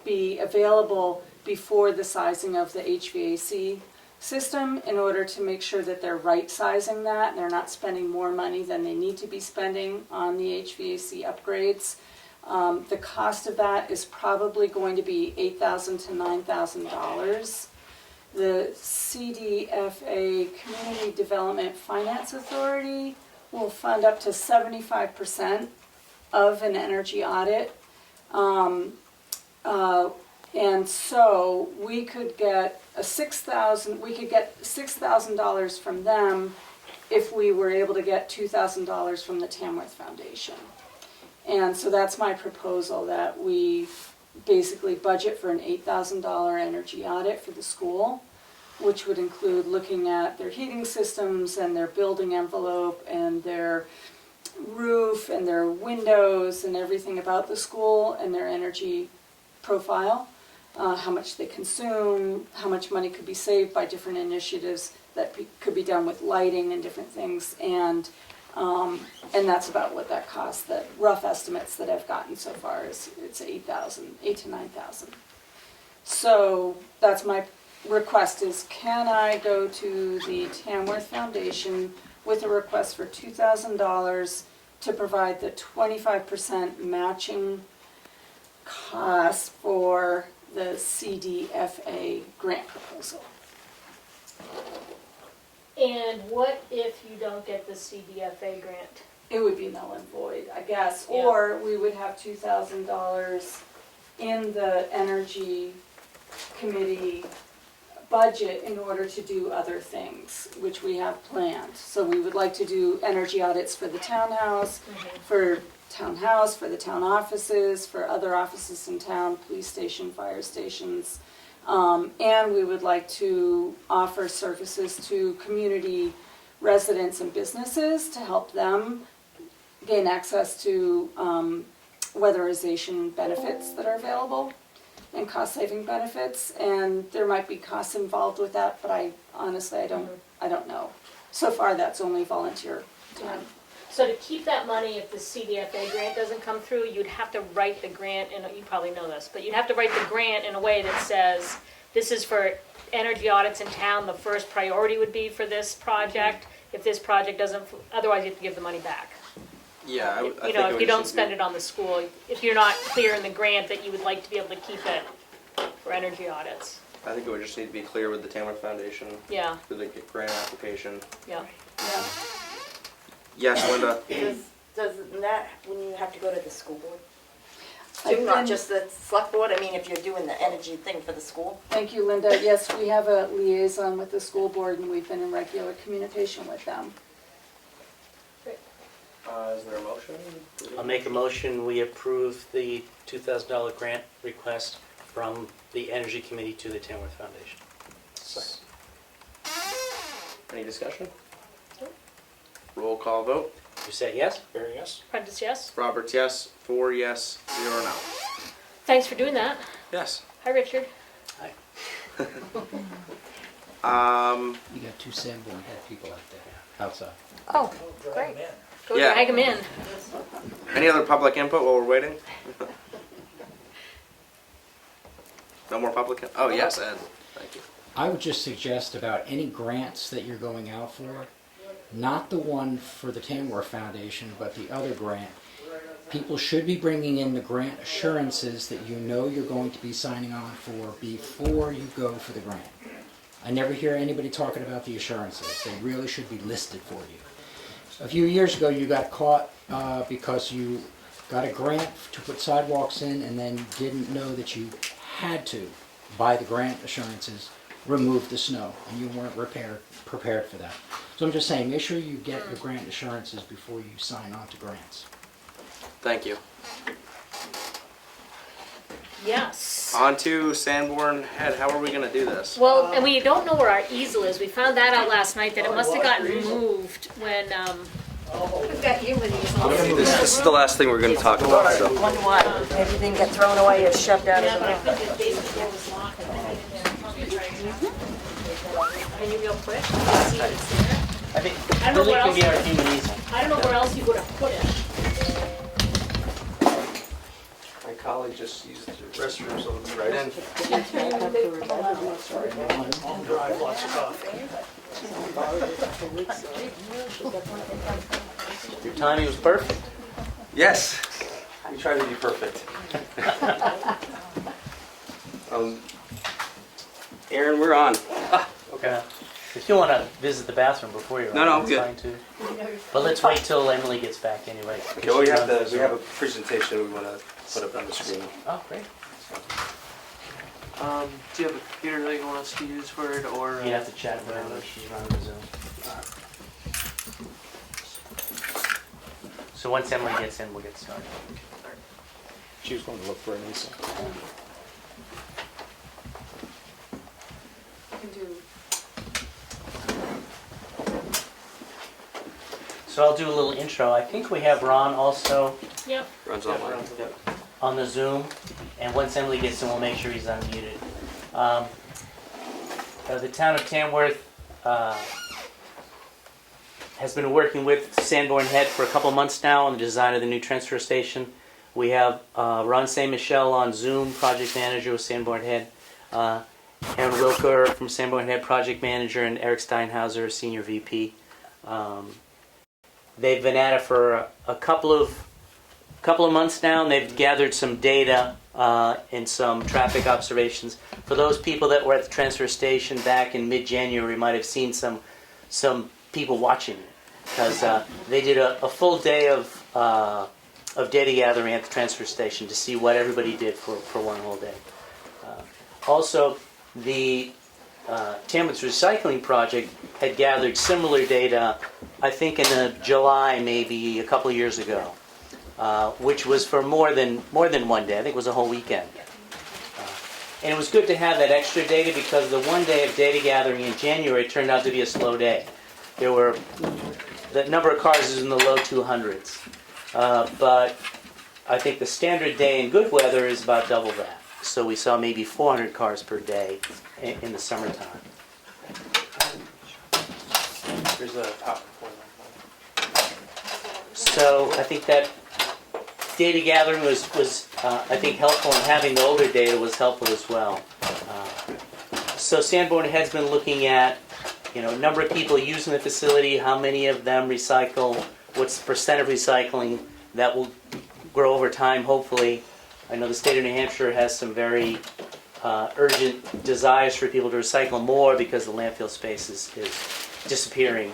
be available before the sizing of the HVAC system, in order to make sure that they're right sizing that and they're not spending more money than they need to be spending on the HVAC upgrades. The cost of that is probably going to be $8,000 to $9,000. The CDFA, Community Development Finance Authority, will fund up to 75% of an energy audit. And so we could get $6,000 from them if we were able to get $2,000 from the Tamworth Foundation. And so that's my proposal, that we basically budget for an $8,000 energy audit for the school, which would include looking at their heating systems and their building envelope and their roof and their windows and everything about the school and their energy profile, how much they consume, how much money could be saved by different initiatives that could be done with lighting and different things, and that's about what that costs. The rough estimates that I've gotten so far is it's $8,000 to $9,000. So that's my request, is can I go to the Tamworth Foundation with a request for $2,000 to provide the 25% matching cost for the CDFA grant proposal. And what if you don't get the CDFA grant? It would be null and void, I guess, Yeah. or we would have $2,000 in the Energy Committee budget in order to do other things, which we have planned. So we would like to do energy audits for the townhouse, for the town offices, for other offices in town, police station, fire stations. And we would like to offer services to community residents and businesses to help them gain access to weatherization benefits that are available and cost-saving benefits. And there might be costs involved with that, but I honestly I don't know. So far, that's only volunteer time. So to keep that money, if the CDFA grant doesn't come through, you'd have to write the grant, and you probably know this, but you'd have to write the grant in a way that says, this is for energy audits in town, the first priority would be for this project. If this project doesn't, otherwise you have to give the money back. Yeah, I You think know, it if would you don't just spend be- it on the school, if you're not clear in the grant that you would like to be able to keep it for energy audits. I think it would just need to be clear with the Tamworth Foundation Yeah, for the grant application. yeah. Yeah. Yes, Linda? Doesn't that, when you have to go to the school board? I've Not been- just the select board, I mean, if you're doing the energy thing for the school? Thank you, Linda. Yes, we have a liaison with the school board, and we've been in regular communication with them. Is there a motion? I'll make a motion, we approve the $2,000 grant request from the Energy Committee to the Tamworth Foundation. Any discussion? Roll call vote. You say yes? Barry, yes? Prentice, yes? Roberts, yes. 4 yes, 0 no. Thanks for doing that. Yes. Hi, Richard. Hi. You got 2 Sanborn head people out there, outside. Oh, great. Go Yeah. drag him in. Any other public input while we're waiting? No more public? Oh, yes, Ed. Thank you. I would just suggest about any grants that you're going out for, not the one for the Tamworth Foundation, but the other grant. People should be bringing in the grant assurances that you know you're going to be signing on for before you go for the grant. I never hear anybody talking about the assurances. They really should be listed for you. A few years ago, you got caught because you got a grant to put sidewalks in and then didn't know that you had to, by the grant assurances, remove the snow, and you weren't prepared for that. So I'm just saying, make sure you get your grant assurances before you sign on to grants. Thank you. Yes. On to Sanborn Head. How are we going to do this? Well, and we don't know where our easel is. We found that out last night, that it must have gotten moved when We've got you with these. This is the last thing we're going to talk about. So. Wonder why everything got thrown away or shoved out of the room. Are you real quick? I think I don't know Lily where can be else- our human easel. I don't know where else you would have put it. My colleague just used the restroom, so it's right in. Your timing was perfect. Yes, we try to be perfect. Aaron, we're on. Okay. If you want to visit the bathroom before you're No, on, no, I'm that's good. fine too. But let's wait till Emily gets back anyway. Okay, well, we have a presentation we want to put up on the screen. Oh, great. Do you have a computer that you want us to use for it, or? You have to chat with her. She's running the Zoom. So once Emily gets in, we'll get started. She was going to look for an easel. So I'll do a little intro. I think we have Ron also Yep. Runs online. Yep. on the Zoom, and once Emily gets in, we'll make sure he's unmuted. The town of Tamworth has been working with Sanborn Head for a couple months now on the design of the new transfer station. We have Ron St. Michel on Zoom, project manager with Sanborn Head, Aaron Wilker from Sanborn Head, project manager, and Eric Steinhauser, senior VP. They've been at it for a couple of months now, and they've gathered some data and some traffic observations. For those people that were at the transfer station back in mid-January, might have seen some people watching, because they did a full day of data gathering at the transfer station to see what everybody did for one whole day. Also, the Tamworth Recycling Project had gathered similar data, I think in July, maybe a couple of years ago, which was for more than one day. I think it was a whole weekend. And it was good to have that extra data, because the one day of data gathering in January turned out to be a slow day. The number of cars is in the low 200s. But I think the standard day in good weather is about double that. So we saw maybe 400 cars per day in the summertime. There's a PowerPoint. So I think that data gathering was I think helpful, and having the older data was helpful as well. So Sanborn Head's been looking at, number of people using the facility, how many of them recycle, what's the percent of recycling that will grow over time, hopefully. I know the state of New Hampshire has some very urgent desires for people to recycle more, because the landfill space is disappearing.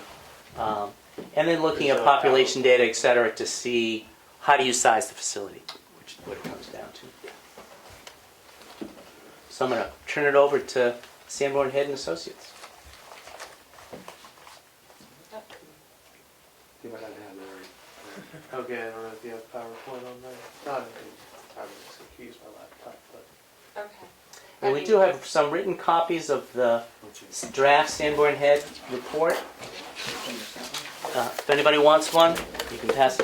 And then looking at population data, et cetera, to see how do you size the facility, which is what it comes down to. So I'm going to turn it over to Sanborn Head and Associates. Okay, I don't know if you have PowerPoint on there. Not anything. I can use my laptop, but. Okay. And we do have some written copies of the draft Sanborn Head report. If anybody wants one, you can pass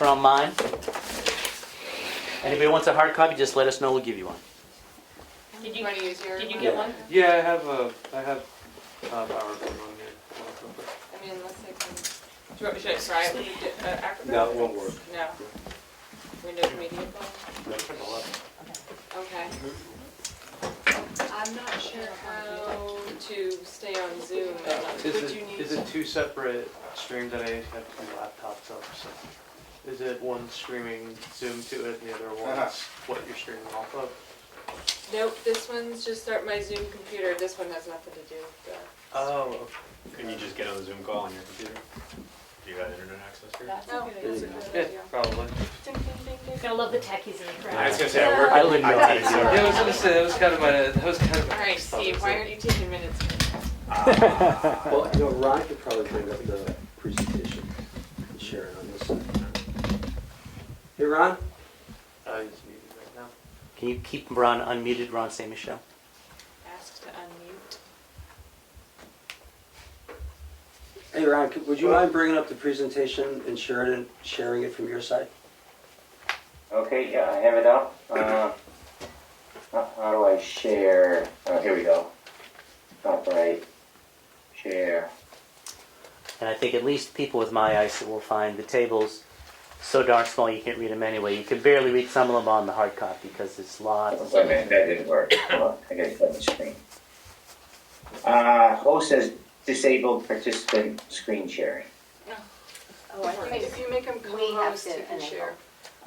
around mine. Anybody wants a hard copy, just let us know, we'll give you one. Did you Want to use your? Did you get one? Yeah, I have PowerPoint on here. I mean, unless I can. Should I try it with Acrobat? No, it won't work. No. Windows Media Player? Okay. I'm not sure how to stay on Zoom. Is it two separate streams that I have two laptops up? So is it one streaming Zoom to it, and the other one's what you're streaming off of? Nope, this one's just my Zoom computer. This one has nothing to do with the. Oh, Couldn't you just get on the Zoom call on your computer? Do you have internet access here? That's Oh, that's a good yeah, idea. probably. Gonna love the techies in the crowd. I was gonna say I work. I wouldn't know how to do Yeah, I was gonna say that was kind of my. All right, Steve, why aren't you taking minutes? Well, Ron could probably bring up the presentation and share it on this side. Hey, Ron? He's muted right now. Can you keep Ron unmuted, Ron St. Michel? Ask to unmute. Hey, Ron, would you mind bringing up the presentation and sharing it from your side? Okay, yeah, I have it up. How do I share? Oh, here we go. Top right. Share. And I think at least people with my eyesight will find the tables so darn small you can't read them anyway. You can barely read some of them on the hard copy because it's lots. Wait a minute, that didn't work. Hold on, I gotta put the screen. Host says disabled participant screen sharing. Oh, I think if you make them co-host, you can share.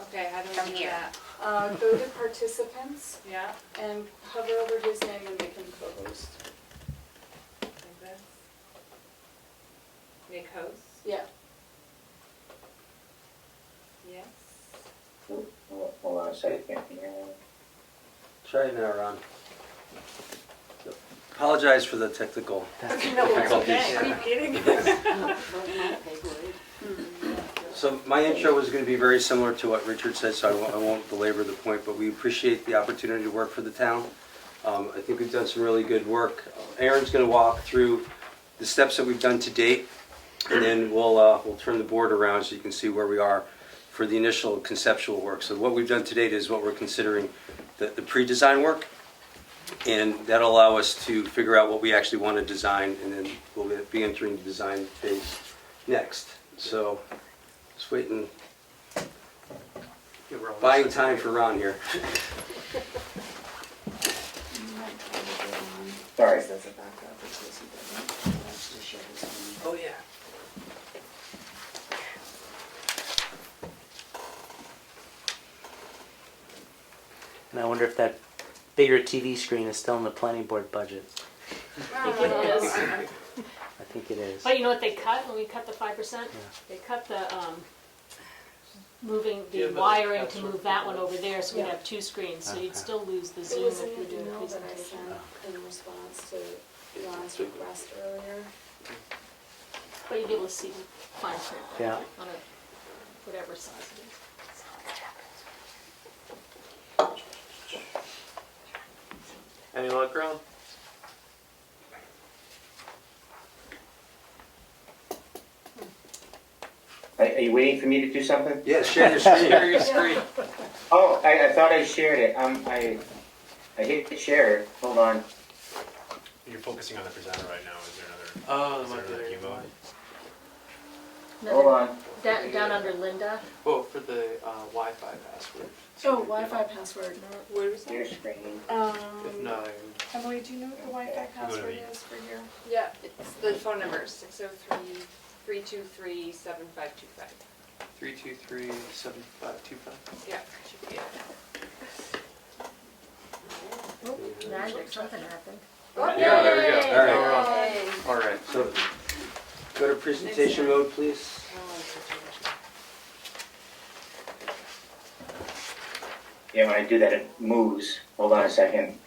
Okay, how do we do that? Go to participants. Yeah. And hover over his name and make him co-host. Like this. Make host? Yeah. Yes. Hold on a second. Try it now, Ron. Apologize for the technical difficulties. So my intro was going to be very similar to what Richard said, so I won't belabor the point, but we appreciate the opportunity to work for the town. I think we've done some really good work. Aaron's going to walk through the steps that we've done to date, and then we'll turn the board around so you can see where we are for the initial conceptual work. So what we've done to date is what we're considering the pre-design work, and that'll allow us to figure out what we actually want to design, and then we'll be entering the design phase next. So just waiting, buying time for Ron here. Sorry. Oh, yeah. And I wonder if that bigger TV screen is still in the planning board budget. I think it is. I think it is. But you know what they cut when we cut the 5%? They cut the moving the wiring to move that one over there, so we'd have two screens. So you'd still lose the Zoom if you're doing a presentation. In response to Ron's request earlier. But you'd be able to see fine print Yeah. on a whatever size it is. Any luck, Ron? Are you waiting for me to do something? Yeah, share your screen. Share your screen. Oh, I thought I shared it. I hit share. Hold on. You're focusing on the presenter right now. Is there another? Oh, is that might there be another keyboard? Hold on. Down under Linda. Well, for the Wi-Fi password. Oh, Wi-Fi password. Where was Your that? screen. If not, Emily, do you know what the Wi-Fi password me. is for here? Yeah, it's the phone number, 603-323-7525. 323-7525. Yeah, should be it. Magic, something happened. Yeah, there we go. All right. Yay. All right. So go to presentation mode, please. Yeah, when I do that, it moves. Hold on a second.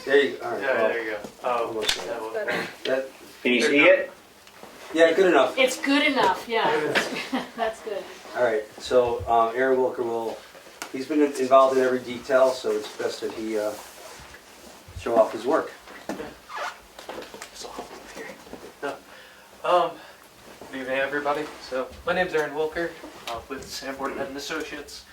There you go. All right. Yeah, well, there you go. Oh, almost there. that was that, Can you see it? yeah, good enough. It's good enough, yeah. That's good. All right. So Aaron Wilker he's been involved in every detail, so it's best that he show off his work. Good evening, everybody. So my name's Aaron Wilker with Sanford and Associates.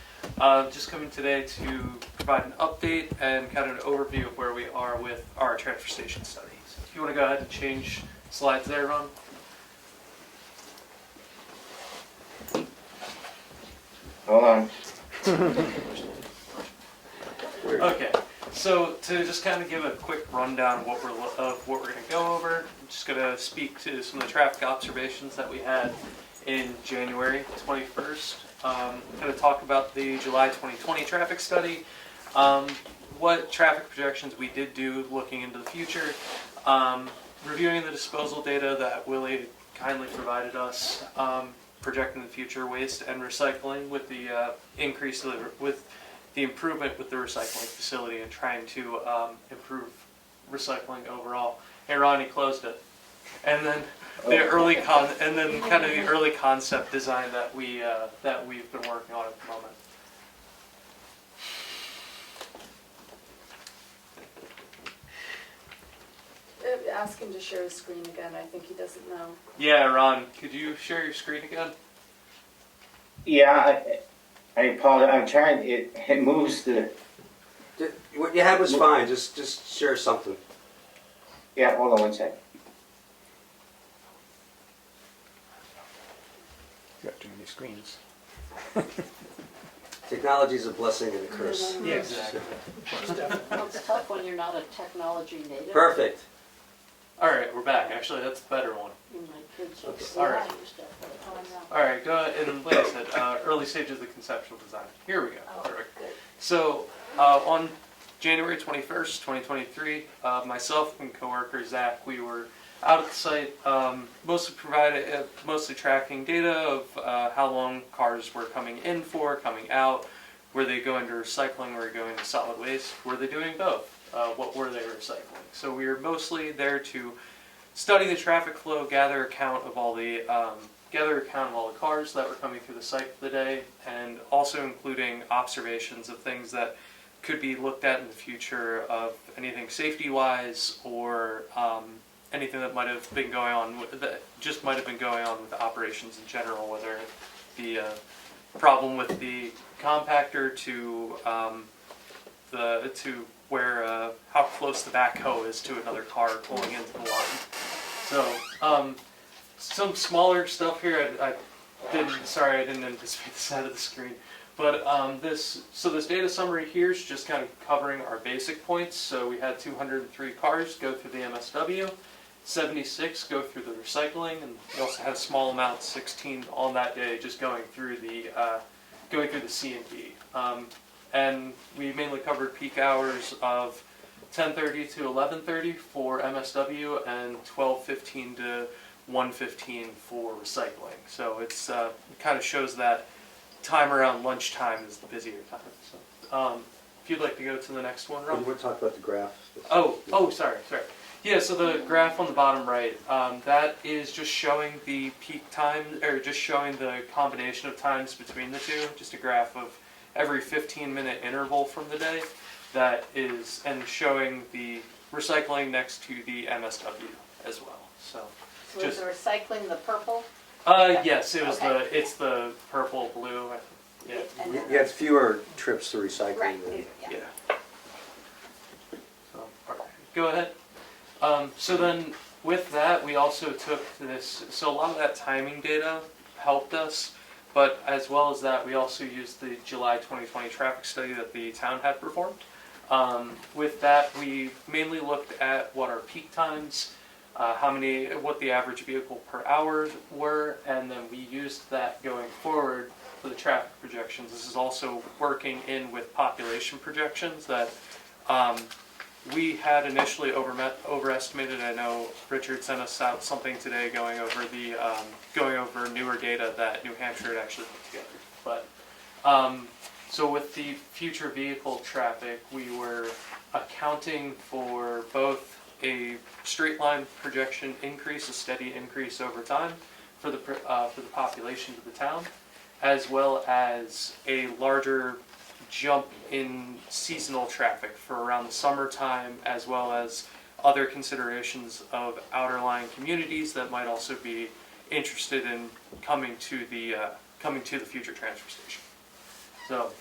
Just coming today to provide an update and kind of an overview of where we are with our transfer station studies. If you want to go ahead and change slides there, Ron. Hold on. Okay, so to just kind of give a quick rundown of what we're going to go over, I'm just going to speak to some of the traffic observations that we had in January 21st. Kind of talk about the July 2020 traffic study, what traffic projections we did do looking into the future, reviewing the disposal data that Willie kindly provided us, projecting the future waste and recycling with the with the improvement with the recycling facility and trying to improve recycling overall. Hey, Ronnie closed it, and then the early kind of the early concept design that we've been working on at the moment. ask him to share his screen again. I think he doesn't know. Yeah, Ron, could you share your screen again? Yeah, I apologize. I'm trying. It moves the. What you had was fine, just share something. Yeah, hold on one second. You got too many screens. Technology is a blessing and a curse. Yeah, exactly. Well, it's tough when you're not a technology native. Perfect. All right, we're back. Actually, that's the better one. My kids are Okay. still All right. use stuff all the time now. All right, go ahead. And like I said, early stages of the conceptual design. Here we go. Oh, Perfect. good. So on January 21st, 2023, myself and coworker Zach, we were out at the site, mostly tracking data of how long cars were coming in for, coming out, were they going to recycling, were they going to solid waste, were they doing both, what were they recycling. So we were mostly there to study the traffic flow, gather account of all the cars that were coming through the site for the day, and also including observations of things that could be looked at in the future of anything safety-wise or anything that might have been going on that just might have been going on with operations in general, whether it be a problem with the compactor to where how close the backhoe is to another car pulling into the line. So some smaller stuff here. I didn't anticipate this out of the screen. But this data summary here is just kind of covering our basic points. So we had 203 cars go through the MSW, 76 go through the recycling, and we also had a small amount, 16 on that day, just going through the C&D. And we mainly covered peak hours of 10:30 to 11:30 for MSW and 12:15 to 1:15 for recycling. So it kind of shows that time around lunchtime is the busier time. So, if you'd like to go to the next one, Rob. We'll talk about the graph. Sorry. Yeah, so the graph on the bottom right, that is just showing the peak time, or just showing the combination of times between the two. Just a graph of every 15-minute interval from the day. That is, and showing the recycling next to the MSW as well. So is the recycling the purple? Yes, it was Okay. it's the purple, blue. Yeah. You had fewer trips to recycling. Right. Yeah. So, all right. Go ahead. So then with that, we also took this, so a lot of that timing data helped us, but as well as that, we also used the July 2020 traffic study that the town had performed. With that, we mainly looked at what our peak times, what the average vehicle per hour were, and then we used that going forward for the traffic projections. This is also working in with population projections that we had initially overestimated. I know Richard sent us out something today going over newer data that New Hampshire had actually put together. But so with the future vehicle traffic, we were accounting for both a straight line projection increase, a steady increase over time for the population of the town, as well as a larger jump in seasonal traffic for around the summertime, as well as other considerations of outer lying communities that might also be interested in coming to the future transfer station. So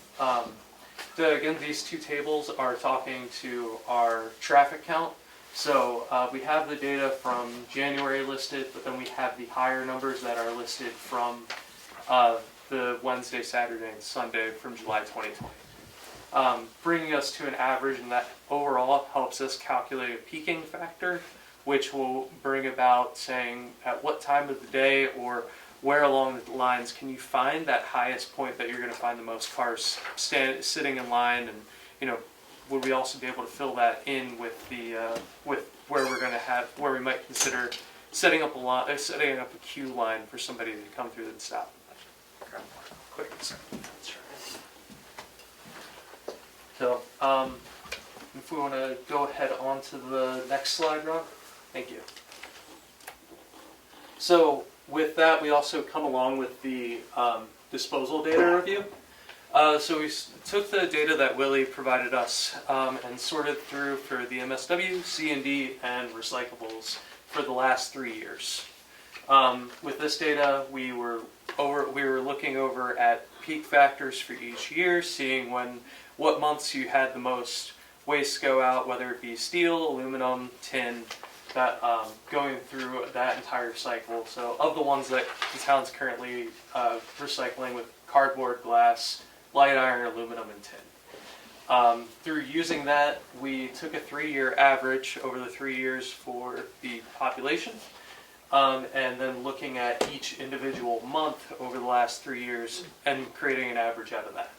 again, these two tables are talking to our traffic count. So we have the data from January listed, but then we have the higher numbers that are listed from the Wednesday, Saturday, and Sunday from July 2020. Bringing us to an average, and that overall helps us calculate a peaking factor, which will bring about saying at what time of the day or where along the lines can you find that highest point that you're going to find the most cars sitting in line, and would we also be able to fill that in with the with where we might consider setting up a queue line for somebody to come through the stop. Quick. So if we want to go ahead on to the next slide, Ron. Thank you. So with that, we also come along with the disposal data review. So we took the data that Willie provided us and sorted through for the MSW, C&D, and recyclables for the last 3 years. With this data, we were looking over at peak factors for each year, seeing what months you had the most waste go out, whether it be steel, aluminum, tin, that going through that entire cycle. So of the ones that the town's currently recycling with cardboard, glass, light iron, aluminum, and tin. Through using that, we took a 3-year average over the 3 years for the population, and then looking at each individual month over the last 3 years and creating an average out of that.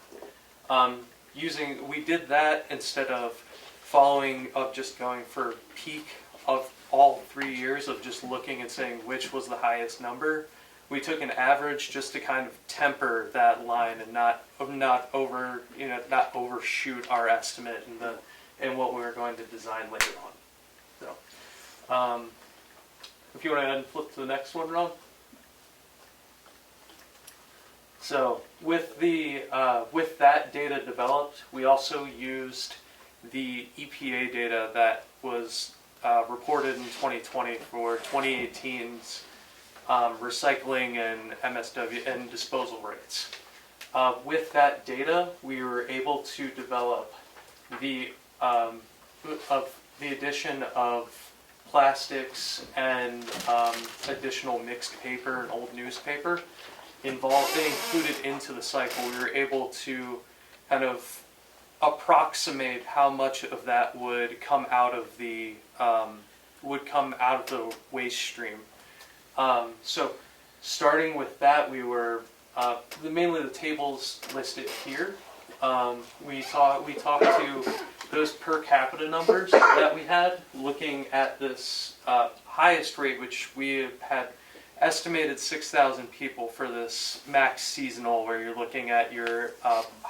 We did that instead of following up just going for peak of all 3 years of just looking and saying which was the highest number. We took an average just to kind of temper that line and not overshoot our estimate and what we were going to design later on. So, if you want to go ahead and flip to the next one, Ron. So with that data developed, we also used the EPA data that was reported in 2020 for 2018's recycling and MSW and disposal rates. With that data, we were able to develop the addition of plastics and additional mixed paper and old newspaper included into the cycle. We were able to kind of approximate how much of that would come out of the waste stream. So starting with that, we were mainly the tables listed here. We talked to those per capita numbers that we had, looking at this highest rate, which we had estimated 6,000 people for this max seasonal, where you're looking at your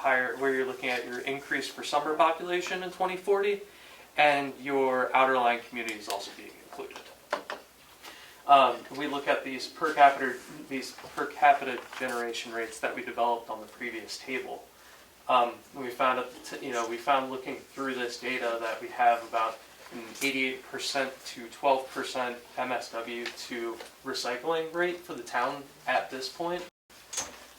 your increase for summer population in 2040, and your outerline communities also being included. We look at these per capita generation rates that we developed on the previous table. We found looking through this data that we have about an 88% to 12% MSW to recycling rate for the town at this point.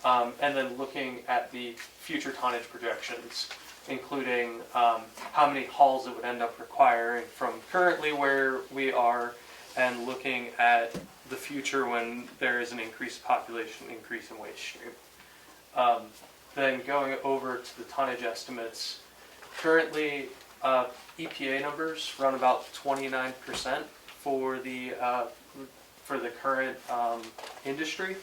And then looking at the future tonnage projections, including how many hauls it would end up requiring from currently where we are, and looking at the future when there is an increased population, increase in waste stream. Then going over to the tonnage estimates, currently EPA numbers run about 29% for the current industry,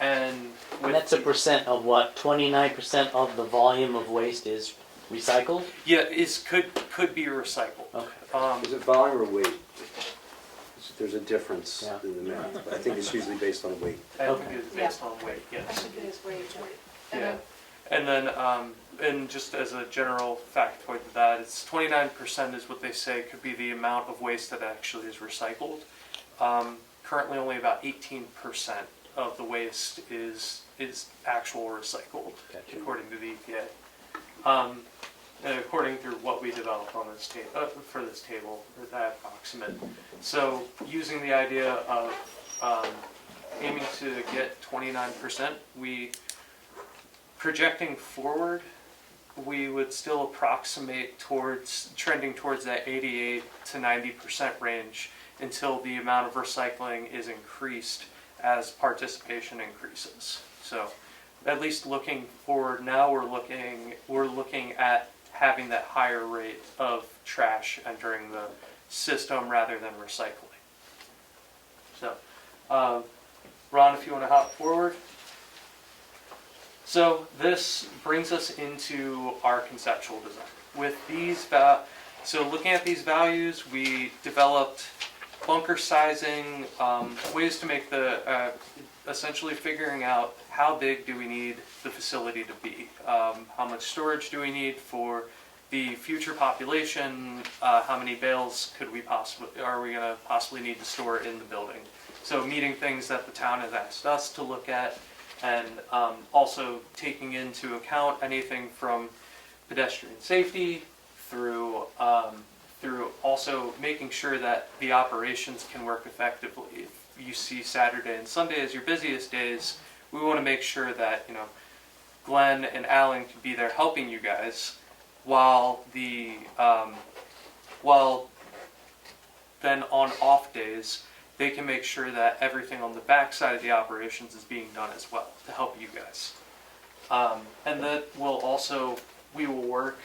and that's a percent of what? 29% of the volume of waste is recycled? Yeah, could be recycled. Okay. Is it volume or weight? There's a difference in the math, but I think it's usually based on weight. I think it's based on weight, yes. I think it is weight. Yeah. And then, and just as a general factoid to that, it's 29% is what they say could be the amount of waste that actually is recycled. Currently only about 18% of the waste is actual recycled, according to the EPA. And according to what we developed on this for this table, or that approximate. So using the idea of aiming to get 29%, projecting forward, we would still approximate trending towards that 88 to 90% range until the amount of recycling is increased as participation increases. So at least looking forward now, we're looking at having that higher rate of trash entering the system rather than recycling. So, Ron, if you want to hop forward. So this brings us into our conceptual design. With these, so looking at these values, we developed bunker sizing, ways to make essentially figuring out how big do we need the facility to be, how much storage do we need for the future population, how many bales are we going to possibly need to store in the building. So meeting things that the town has asked us to look at, and also taking into account anything from pedestrian safety through through also making sure that the operations can work effectively. If you see Saturday and Sunday as your busiest days, we want to make sure that, you know, Glenn and Alan can be there helping you guys, while then on off days they can make sure that everything on the back side of the operations is being done as well to help you guys. And that will also, we will work,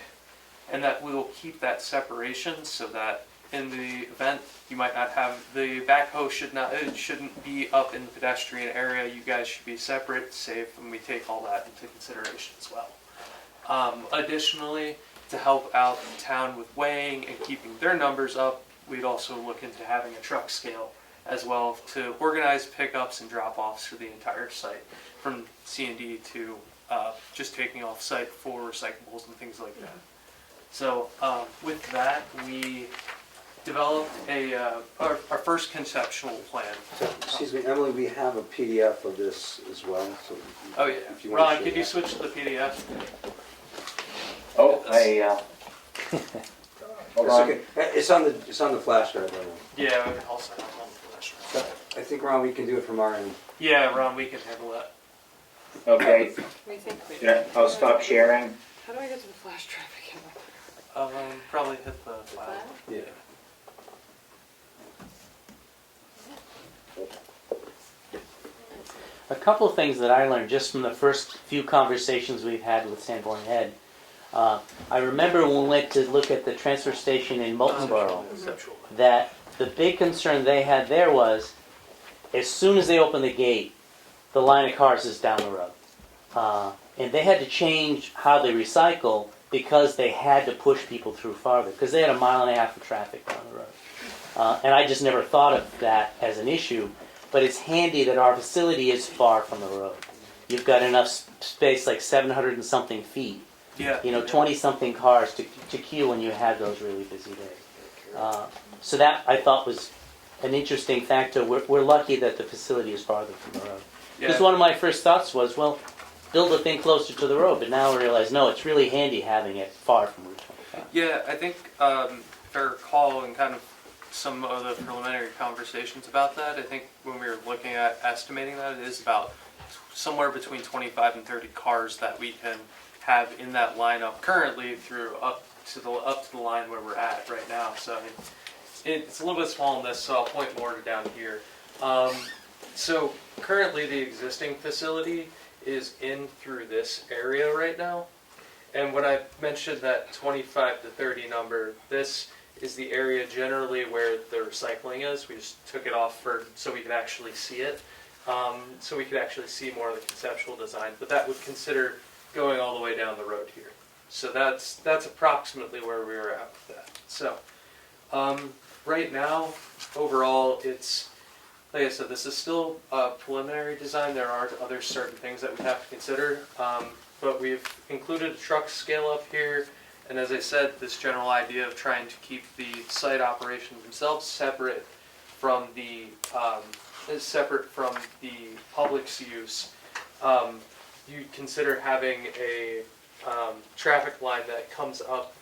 and that we will keep that separation so that in the event you might not have, the backhoe it shouldn't be up in the pedestrian area. You guys should be separate, safe, and we take all that into consideration as well. Additionally, to help out the town with weighing and keeping their numbers up, we'd also look into having a truck scale as well to organize pickups and drop-offs for the entire site, from C&D to just taking off site for recyclables and things like that. So with that, we developed our first conceptual plan. So, excuse me, Emily, we have a PDF of this as well. So Oh yeah, if you want to Ron, share could you that. switch to the PDF? Oh, hold It's on. okay. It's on the flash drive right now. Yeah, I'll send it on the flash drive. I think, Ron, we can do it from our end. Yeah, Ron, we can handle that. Okay, We think we yeah, I'll stop sharing. How do I get to the flash drive again? Probably hit the file. Yeah. A couple of things that I learned just from the first few conversations we've had with Sanborn Head. I remember when we went to look at the transfer station in Moultonborough, that the big concern they had there was, as soon as they open the gate, the line of cars is down the road. And they had to change how they recycle because they had to push people through farther, because they had 1.5 miles of traffic down the road. And I just never thought of that as an issue, but it's handy that our facility is far from the road. You've got enough space, like 700 and something feet. Yeah. 20-something cars to queue when you have those really busy days. So that, I thought, was an interesting factor. We're lucky that the facility is farther from the road. Because one of my first thoughts was, well, build the thing closer to the road. But now I realize, no, it's really handy having it far from Route 25. Yeah, I think if I recall in kind of some of the preliminary conversations about that, I think when we were looking at estimating that, it is about somewhere between 25 and 30 cars that we can have in that lineup currently through up to the line where we're at right now. So I mean, it's a little bit small in this, so I'll point more to down here. So currently the existing facility is in through this area right now. And when I mentioned that 25 to 30 number, this is the area generally where the recycling is. We just took it off so we could actually see it. So we could actually see more of the conceptual design. But that would consider going all the way down the road here. So that's approximately where we were at with that. So right now, overall, it's, like I said, this is still a preliminary design. There are other certain things that we have to consider. But we've included a truck scale up here. And as I said, this general idea of trying to keep the site operations themselves separate from the public's use. You'd consider having a traffic line that comes up,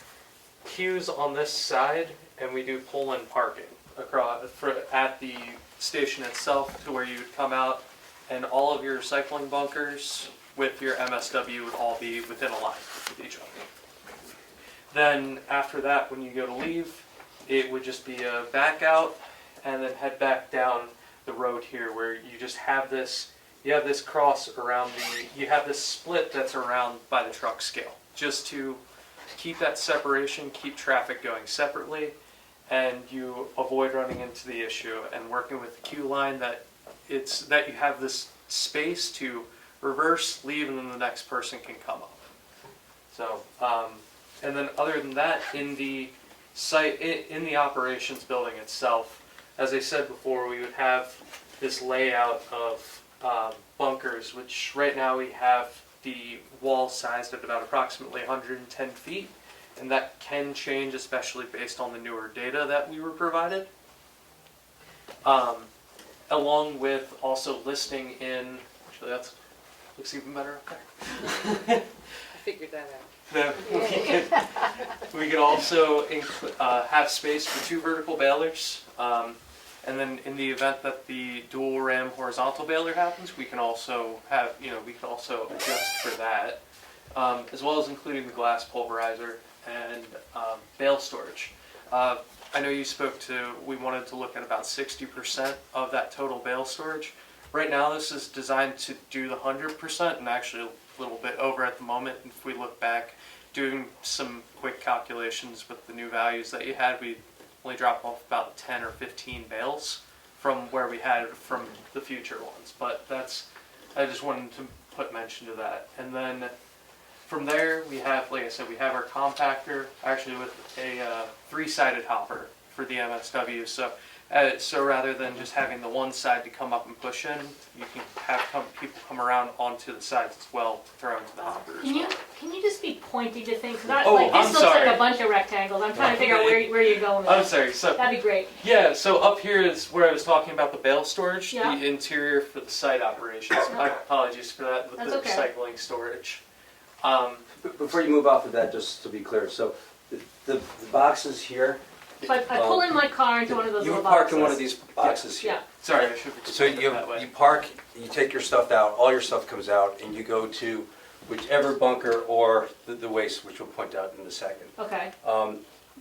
queues on this side, and we do pull-in parking across at the station itself, to where you would come out, and all of your recycling bunkers with your MSW would all be within a line with each other. Then after that, when you go to leave, it would just be a back out and then head back down the road here, where you just have this, you have this cross around you have this split that's around by the truck scale, just to keep that separation, keep traffic going separately, and you avoid running into the issue and working with the queue line that you have this space to reverse, leave, and then the next person can come up. So, and then other than that, in the site, in the operations building itself, as I said before, we would have this layout of bunkers, which right now we have the wall sized at about approximately 110 feet, and that can change, especially based on the newer data that we were provided. Along with also listing in, actually that's looks even better up there. I figured that out. Then we could also have space for 2 vertical balers. And then in the event that the dual ram horizontal baler happens, we can also have, we can also adjust for that, as well as including the glass pulverizer and bale storage. I know you spoke to, we wanted to look at about 60% of that total bale storage. Right now this is designed to do the 100% and actually a little bit over at the moment. If we look back, doing some quick calculations with the new values that you had, we only drop off about 10 or 15 bales from where we had from the future ones. But that's, I just wanted to put mention to that. And then from there we have, like I said, we have our compactor actually with a 3-sided hopper for the MSW. So rather than just having the one side to come up and push in, you can have people come around onto the sides as well, throw into the hopper as well. Can you just be pointing to things? Oh, This I'm looks sorry. like a bunch of rectangles. I'm trying to figure out where you're going with I'm this. sorry, so That'd be great. yeah, so up here is where I was talking about the bale storage, Yeah. the interior for the site operations. My apologies for that with That's the okay. recycling storage. Before you move off of that, just to be clear, so the boxes here, So I pull in my car into one of those you little would park boxes. in one of these boxes here. Yeah. Sorry, I should have So explained it that way. you park, you take your stuff out, all your stuff comes out, and you go to whichever bunker or the waste, which we'll point out in a second. Okay.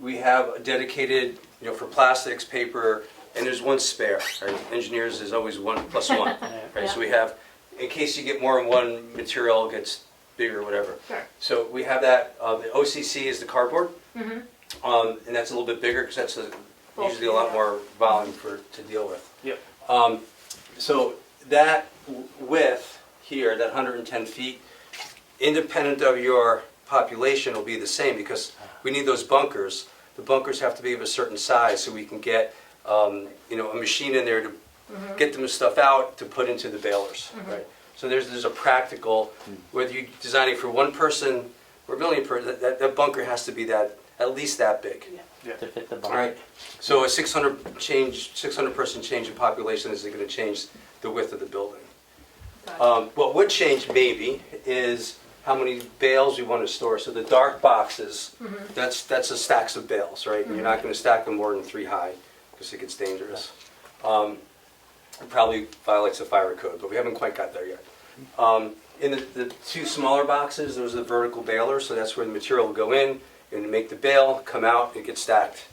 We have a dedicated, for plastics, paper, and there's one spare. Right? Engineers is always 1 + 1. Right? Yeah. So we have, in case you get more than one material gets bigger or whatever. Sure. So we have that. The OCC is the cardboard, Mm-hmm. and that's a little bit bigger because that's usually a lot more volume to deal with. Yep. So that width here, that 110 feet, independent of your population will be the same because we need those bunkers. The bunkers have to be of a certain size so we can get a machine in there to get the stuff out to put into the balers. Right? So there's a practical, whether you're designing for one person or a million person, that bunker has to be at least that big. To fit the All bunker. right. So a 600 person change in population isn't going to change the width of the building. What would change maybe is how many bales we want to store. So the dark boxes, that's the stacks of bales, right? And you're not going to stack them more than 3 high because it gets dangerous. It probably violates the fire code, but we haven't quite got there yet. In the 2 smaller boxes, those are the vertical balers, so that's where the material will go in and make the bale, come out, and get stacked.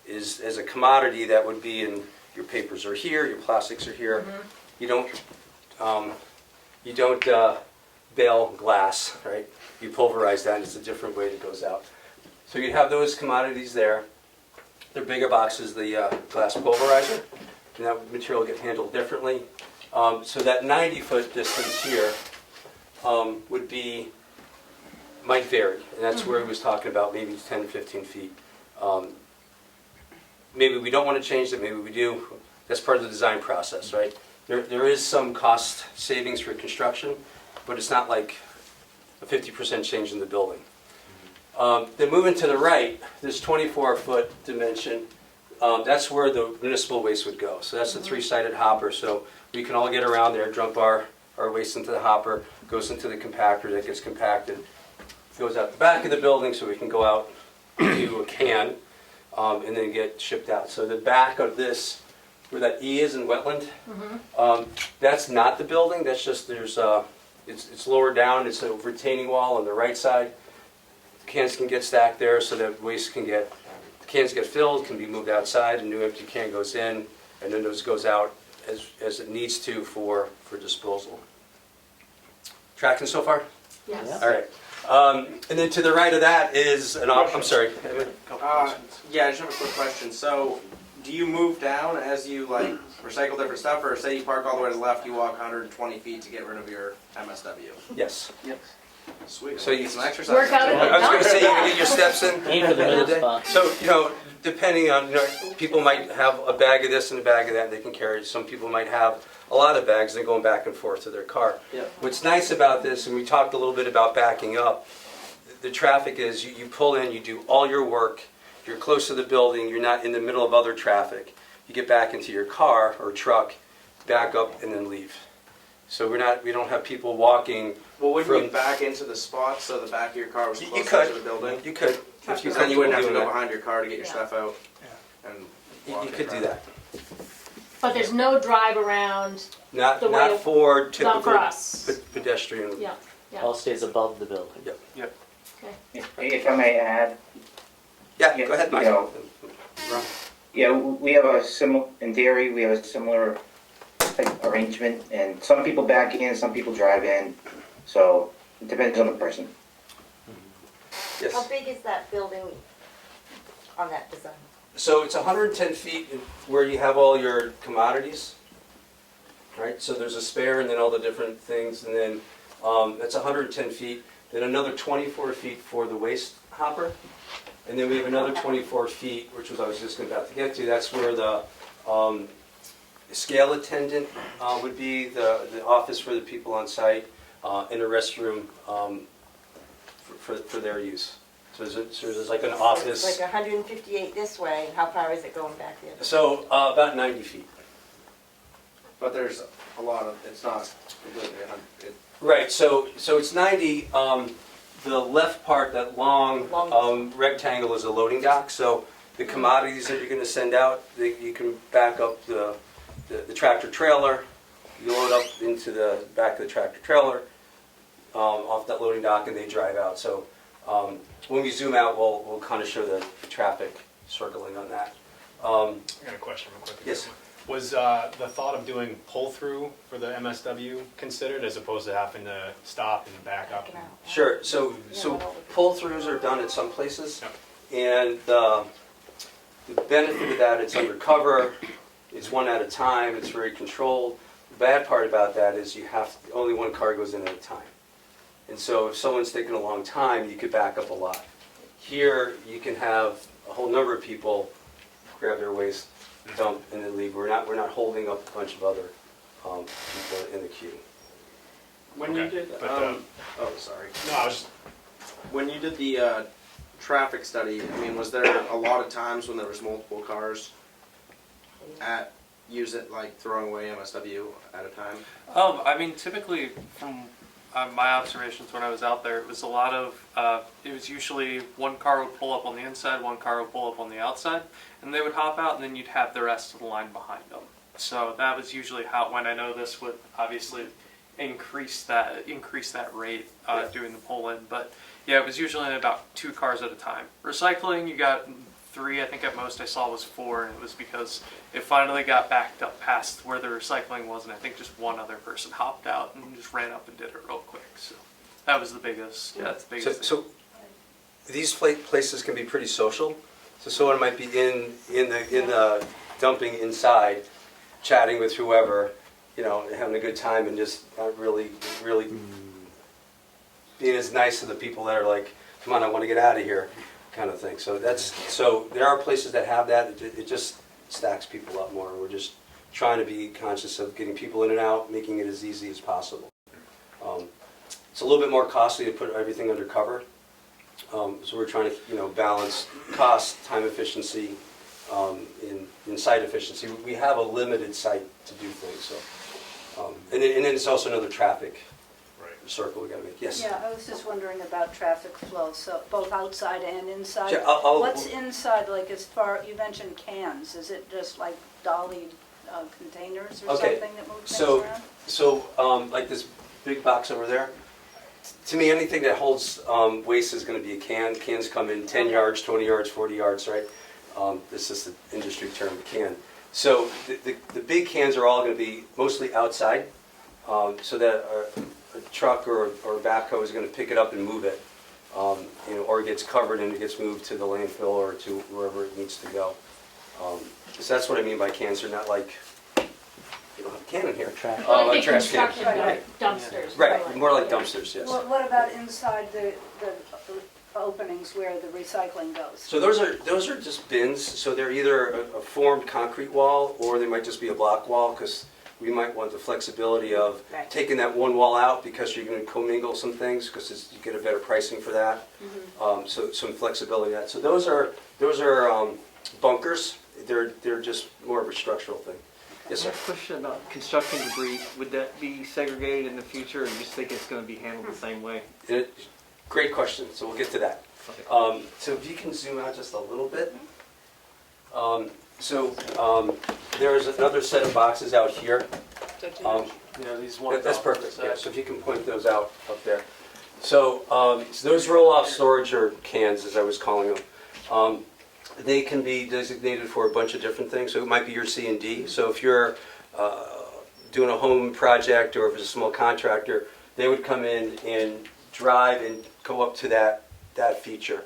As a commodity, that would be in your papers are here, your plastics are here. You don't bale glass, right? You pulverize that, and it's a different way that goes out. So you have those commodities there. They're bigger boxes, the glass pulverizer, and that material will get handled differently. So that 90-foot distance here might vary, and that's where he was talking about maybe 10 to 15 feet. Maybe we don't want to change it, maybe we do. That's part of the design process, right? There is some cost savings for construction, but it's not like a 50% change in the building. Then moving to the right, this 24-foot dimension, that's where the municipal waste would go. So that's the 3-sided hopper, so we can all get around there, dump our waste into the hopper, goes into the compactor, that gets compacted, goes out the back of the building so we can go out to a can, and then get shipped out. So the back of this, where that E is in wetland, that's not the building, that's just, it's lower down, it's a retaining wall on the right side. The cans can get stacked there so that waste the cans get filled, can be moved outside, a new empty can goes in, and then those goes out as it needs to for disposal. Tracking so far? Yes. All right. And then to the right of that is I'm sorry. Yeah, I just have a quick question. So, do you move down as you recycle different stuff, or say you park all the way to the left, you walk 120 feet to get rid of your MSW? Yes. Yep. Sweet. So you some exercise. Work out I was going to say you can get your steps in. Aim for the middle spot. So depending on people might have a bag of this and a bag of that they can carry. Some people might have a lot of bags and they're going back and forth to their car. Yep. What's nice about this, and we talked a little bit about backing up, the traffic is you pull in, you do all your work, you're close to the building, you're not in the middle of other traffic. You get back into your car or truck, back up, and then leave. So we don't have people walking. Well, would from, you back into the spot so the back of your car was You closer could. to the building? You could, if you're Then you wouldn't have to comfortable go doing behind your car to get your Yeah. stuff out. And that. walk You it could do around. that. But there's no drive around, Not The way- not for typical not for us. pedestrian. Yeah, yeah. All stays above the building. Yep. If I may add, Yeah, Yeah, go ahead, you Mike. know, Ron? yeah, we have a similar, in theory, we have a similar type arrangement, and some people back in, some people drive in, so it depends on the person. Yes. How big is that building on that design? So it's 110 feet where you have all your commodities, right? So there's a spare and then all the different things, and then that's 110 feet. Then another 24 feet for the waste hopper, and then we have another 24 feet, which was I was just about to get to. That's where the scale attendant would be, the office for the people on site, and a restroom for their use. So there's like an office. It's like 158 this way, and how far is it going back the other way? So about 90 feet. But there's a lot of, it's not completely, Right, so it's 90, the left part, that long rectangle is a loading dock, so the commodities that you're gonna send out, you can back up the tractor trailer, you load up into the back of the tractor trailer, off that loading dock, and they drive out. So when we zoom out, we'll kind of show the traffic circling on that. I got a question real quick. Yes. Was the thought of doing pull-through for the MSW considered as opposed to having to stop and back up? Sure, so pull-throughs are done at some places, and the benefit of that, it's undercover, it's one at a time, it's very controlled. The bad part about that is only one car goes in at a time. And so if someone's taking a long time, you could back up a lot. Here, you can have a whole number of people grab their waste, dump, and then leave. We're not holding up a bunch of other people in the queue. When you did, oh, sorry. No, I was When you did the traffic study, I mean, was there a lot of times when there was multiple cars use it, like throwing away MSW at a time? I mean, typically from my observations when I was out there, it was a lot of, it was usually one car would pull up on the inside, one car would pull up on the outside, and they would hop out, and then you'd have the rest of the line behind them. So that was usually how, when I know this would obviously increase that rate doing the pull-in, but yeah, it was usually about 2 cars at a time. Recycling, you got 3, I think at most I saw was 4, and it was because it finally got backed up past where the recycling was, and I think just one other person hopped out and just ran up and did it real quick. So that was the biggest, that's the biggest thing. So these places can be pretty social. So someone might be in the dumping inside, chatting with whoever, having a good time, and just not really being as nice to the people that are like, come on, I want to get out of here, kind of thing. So there are places that have that. It just stacks people up more. We're just trying to be conscious of getting people in and out, making it as easy as possible. It's a little bit more costly to put everything under cover. So we're trying to balance cost, time efficiency, in site efficiency. We have a limited site to do things. So, and then it's also another traffic circle we got to make. Yes. Yeah, I was just wondering about traffic flow, so both outside and inside. Sure, What's inside, like as far, you mentioned cans, is it just like dolly containers or Okay, something that moves things around? so like this big box over there, to me anything that holds waste is going to be a can. Cans come in 10 yards, 20 yards, 40 yards, right? This is the industry term, can. So the big cans are all going to be mostly outside, so that a truck or a backhoe is going to pick it up and move it, or it gets covered and it gets moved to the landfill or to wherever it needs to go. So that's what I mean by cans. They're not like, you don't have a can in here. Well, like trash can. construction, like dumpsters. Right, more like dumpsters, yes. What about inside the openings where the recycling goes? So those are just bins. So they're either a formed concrete wall or they might just be a block wall, because we might want the flexibility of taking that one wall out because you're going to commingle some things, because you get a better pricing for that. So some flexibility of that. So those are bunkers. They're just more of a structural thing. Yes, sir. Question about construction debris. Would that be segregated in the future, or you just think it's going to be handled the same way? Great question, so we'll get to that. So if you can zoom out just a little bit. There's another set of boxes out here. These ones. That's perfect. Yeah, so if you can point those out up there. So those roll-off storage, or cans, as I was calling them, they can be designated for a bunch of different things. So it might be your C and D. So if you're doing a home project, or if it's a small contractor, they would come in and drive and go up to that feature.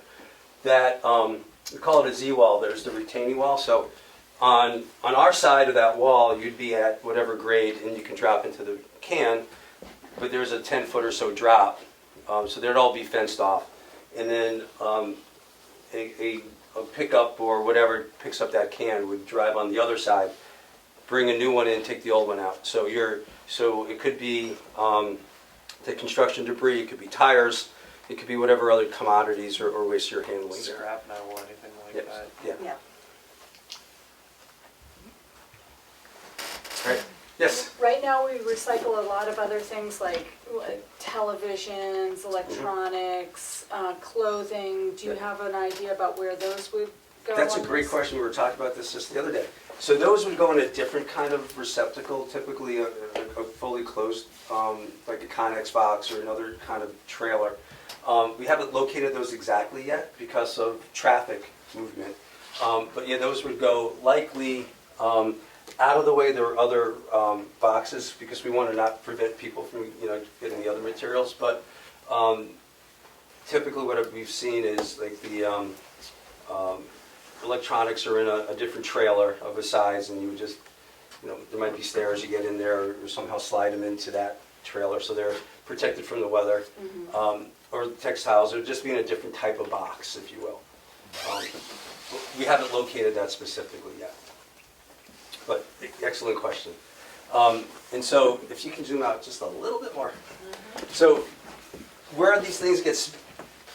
That we call it a Z-wall. There's the retaining wall. So on our side of that wall, you'd be at whatever grade, and you can drop into the can. But there's a 10-foot or so drop, so they'd all be fenced off. And then a pickup or whatever picks up that can would drive on the other side, bring a new one in, take the old one out. So it could be the construction debris, it could be tires, it could be whatever other commodities or waste you're handling there. Scrap metal, anything like that. Yeah. Right. Yes. Right now, we recycle a lot of other things like televisions, electronics, clothing. Do you have an idea about where those would go? That's a great question. We were talking about this just the other day. So those would go in a different kind of receptacle, typically a fully closed, like a Connex box or another kind of trailer. We haven't located those exactly yet because of traffic movement. But yeah, those would go likely out of the way. There are other boxes because we want to not prevent people from getting the other materials. But typically what we've seen is like the electronics are in a different trailer of a size, and you would just, there might be stairs you get in there, or somehow slide them into that trailer so they're protected from the weather. Or the textiles, or just being a different type of box, if you will. We haven't located that specifically yet. But excellent question. And so if you can zoom out just a little bit more. So where these things get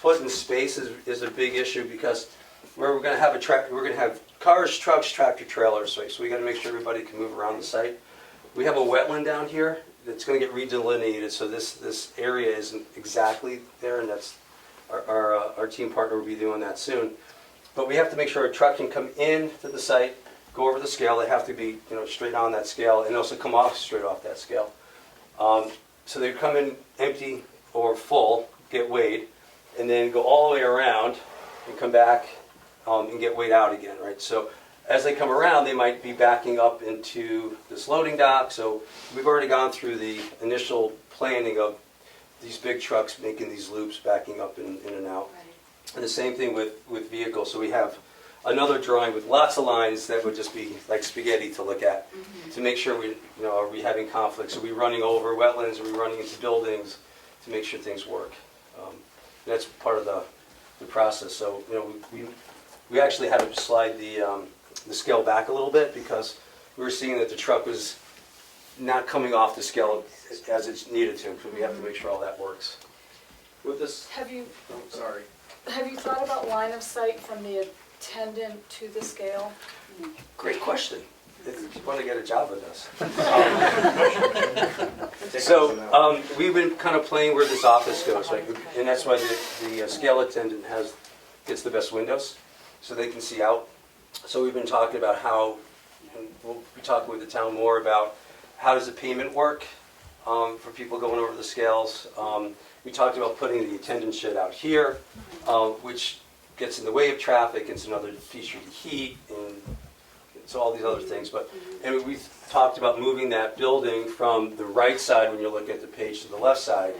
put in space is a big issue, because where we're going to have we're going to have cars, trucks, tractor trailers. So we got to make sure everybody can move around the site. We have a wetland down here that's going to get redelineated, so this area isn't exactly there, and that's our team partner will be doing that soon. But we have to make sure a truck can come in to the site, go over the scale. They have to be straight on that scale, and also come off straight off that scale. So they come in empty or full, get weighed, and then go all the way around and come back and get weighed out again, right? So as they come around, they might be backing up into this loading dock. So we've already gone through the initial planning of these big trucks making these loops, backing up in and out. Right. And the same thing with vehicles. So we have another drawing with lots of lines that would just be like spaghetti to look at, to make sure are we having conflicts? Are we running over wetlands? Are we running into buildings? To make sure things work. That's part of the process. So we actually had to slide the scale back a little bit, because we were seeing that the truck was not coming off the scale as it's needed to, because we have to make sure all that works. With this, Have you sorry. thought about line of sight from the attendant to the scale? Great question. If you want to get a job with us. So we've been kind of playing where this office goes, right? And that's why the scale attendant gets the best windows, so they can see out. So we've been talking about how, and we'll be talking with the town more about how does the payment work for people going over the scales. We talked about putting the attendant shed out here, which gets in the way of traffic. It's another feature to heat, and so all these other things. And we talked about moving that building from the right side when you look at the page to the left side,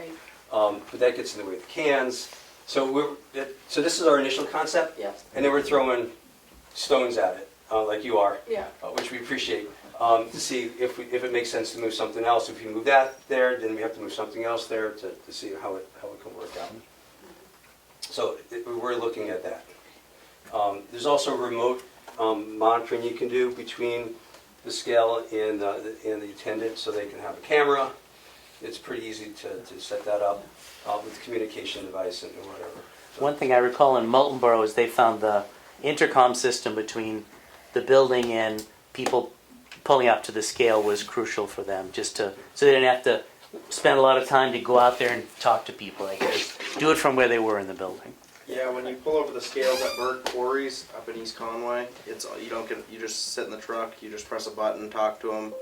but that gets in the way of the cans. So this is our initial concept, and then we're throwing stones at it, like you are, which we appreciate, to see if it makes sense to move something else. If you move that there, then we have to move something else there to see how it can work out. So we're looking at that. There's also remote monitoring you can do between the scale and the attendant, so they can have a camera. It's pretty easy to set that up with a communication device and whatever. So. One thing I recall in Molten Borough is they found the intercom system between the building and people pulling up to the scale was crucial for them, so they didn't have to spend a lot of time to go out there and talk to people. They could just do it from where they were in the building. Yeah, when you pull over the scales at Bird Quarries up in East Conway, you just sit in the truck, you just press a button, talk to them,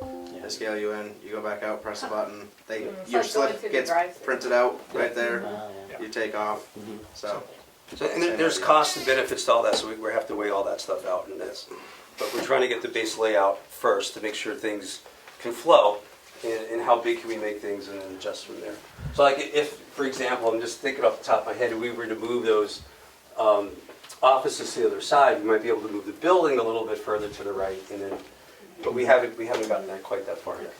they scale you in, you go back out, press a button, your slip gets printed out right there, you take off. So And there's costs and benefits to all that, so we have to weigh all that stuff out in this. But we're trying to get the base layout first to make sure things can flow, and how big can we make things and then adjust from there. So like if, for example, I'm just thinking off the top of my head, if we were to move those offices to the other side, we might be able to move the building a little bit further to the right, and then, but we haven't gotten that quite that far yet.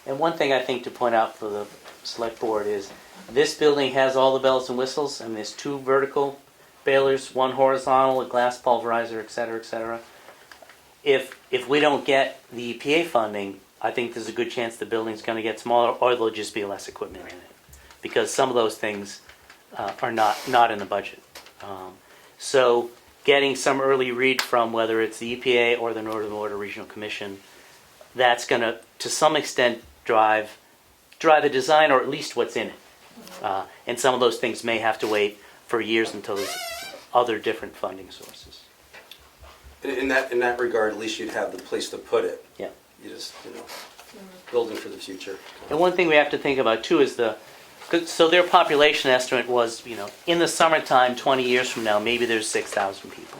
And one thing I think to point out for the select board is this building has all the bells and whistles, and there's 2 vertical balers, 1 horizontal, a glass pulverizer, et cetera, et cetera. If we don't get the EPA funding, I think there's a good chance the building's going to get smaller, or there'll just be less equipment in it, because some of those things are not in the budget. So getting some early read from whether it's the EPA or the Northern Border Regional Commission, that's going to some extent drive the design, or at least what's in it. And some of those things may have to wait for years until there's other different funding sources. In that regard, at least you'd have the place to put it. Yeah. You just, building for the future. And one thing we have to think about too is so their population estimate was, in the summertime, 20 years from now, maybe there's 6,000 people.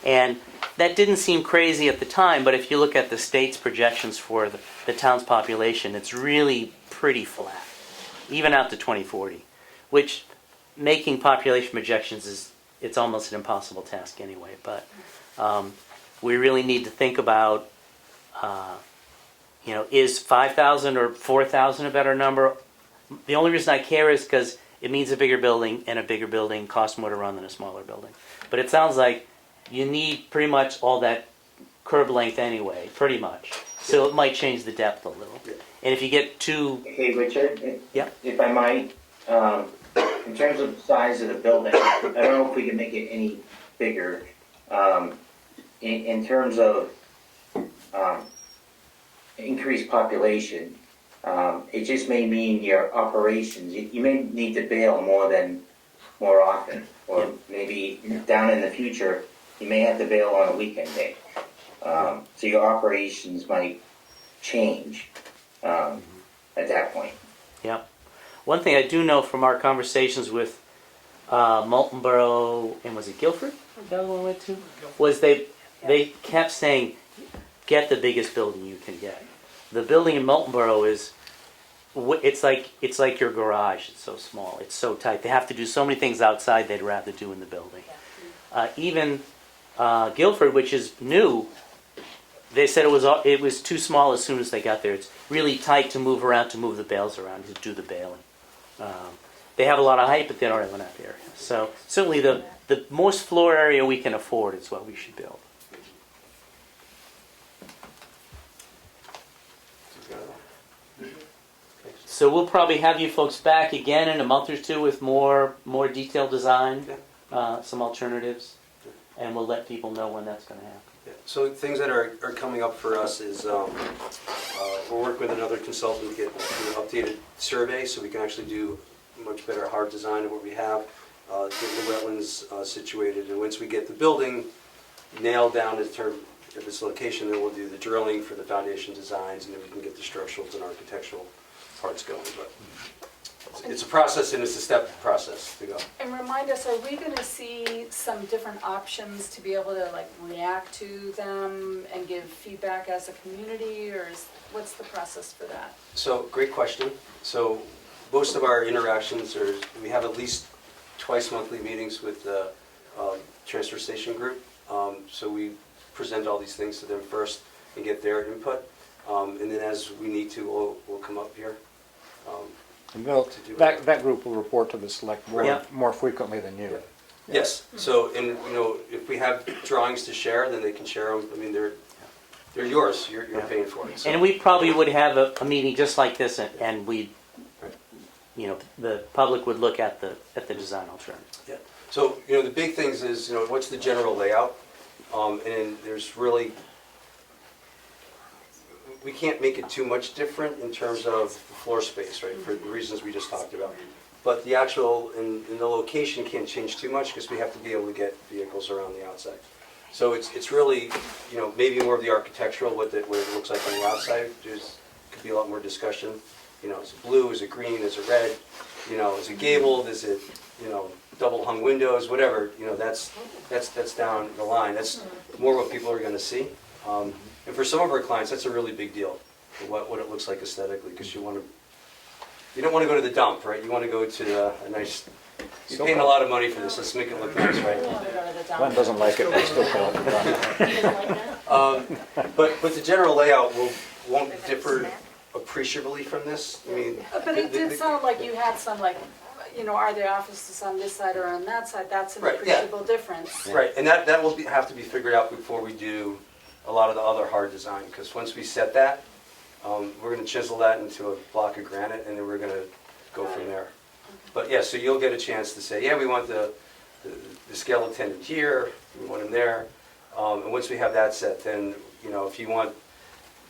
And that didn't seem crazy at the time, but if you look at the state's projections for the town's population, it's really pretty flat, even out to 2040, which making population projections it's almost an impossible task anyway. But we really need to think about, is 5,000 or 4,000 a better number? The only reason I care is because it means a bigger building, and a bigger building costs more to run than a smaller building. But it sounds like you need pretty much all that curb length anyway, pretty much. So it might change the depth a little. And if you get too... Hey, Richard, Yeah. if I might, in terms of the size of the building, I don't know if we can make it any bigger. In terms of increased population, it just may mean your operations, you may need to bail more often, or maybe down in the future, you may have to bail on a weekend day. So your operations might change at that point. Yeah. One thing I do know from our conversations with Moulton Borough, and was it Guilford? The other one we went to? Was they kept saying, get the biggest building you can get. The building in Moulton Borough it's like your garage. It's so small. It's so tight. They have to do so many things outside they'd rather do in the building. Even Guilford, which is new, they said it was too small as soon as they got there. It's really tight to move around, to move the bales around, to do the baling. They have a lot of height, but they don't have enough area. So certainly the most floor area we can afford is what we should build. So we'll probably have you folks back again in a month or 2 with more detailed design, some alternatives, and we'll let people know when that's going to happen. Yeah. So things that are coming up for us is we're working with another consultant to get an updated survey so we can actually do a much better hard design of what we have, get the wetlands situated, and once we get the building nailed down in terms of its location, then we'll do the drilling for the foundation designs, and then we can get the structurals and architectural parts going. But it's a process, and it's a step process to go. And remind us, are we going to see some different options to be able to react to them and give feedback as a community, or what's the process for that? So great question. So most of our interactions we have at least twice monthly meetings with the transfer station group. So we present all these things to them first and get their input. And then as we need to, we'll come up here. And that group will report to the select board more frequently than you. Yeah. Yes. So, and if we have drawings to share, then they can share them. I mean, they're yours. You're paying for it. So. And we probably would have a meeting just like this, and we, the public would look at the design alternative. Yeah. So, the big things is, what's the general layout? And there's really we can't make it too much different in terms of the floor space, right, for the reasons we just talked about. But the actual, and the location can't change too much because we have to be able to get vehicles around the outside. So it's really, you know, maybe more of the architectural, what it looks like on the outside. There's, could be a lot more discussion. You know, is it blue, is it green, is it red? You know, is it gabled, is it, you know, double hung windows, whatever, you know, that's down the line. That's more what people are gonna see. And for some of our clients, that's a really big deal, what it looks like aesthetically, because you don't want to go to the dump, right? You want to go to a nice, you're paying a lot of money for this, let's make it look nice, right? Glenn doesn't like it, but still pay But the general layout won't differ appreciably from this. I mean, But it did sound like you had some, like, you know, are there offices on this side or on that side? That's an Right, yeah. appreciable difference. right, and that will have to be figured out before we do a lot of the other hard design, because once we set that, we're going to chisel that into a block of granite, and then we're going to go from there. But yeah, so you'll get a chance to say, yeah, we want the skeleton in here, we want him there. And once we have that set, then, you know, if you want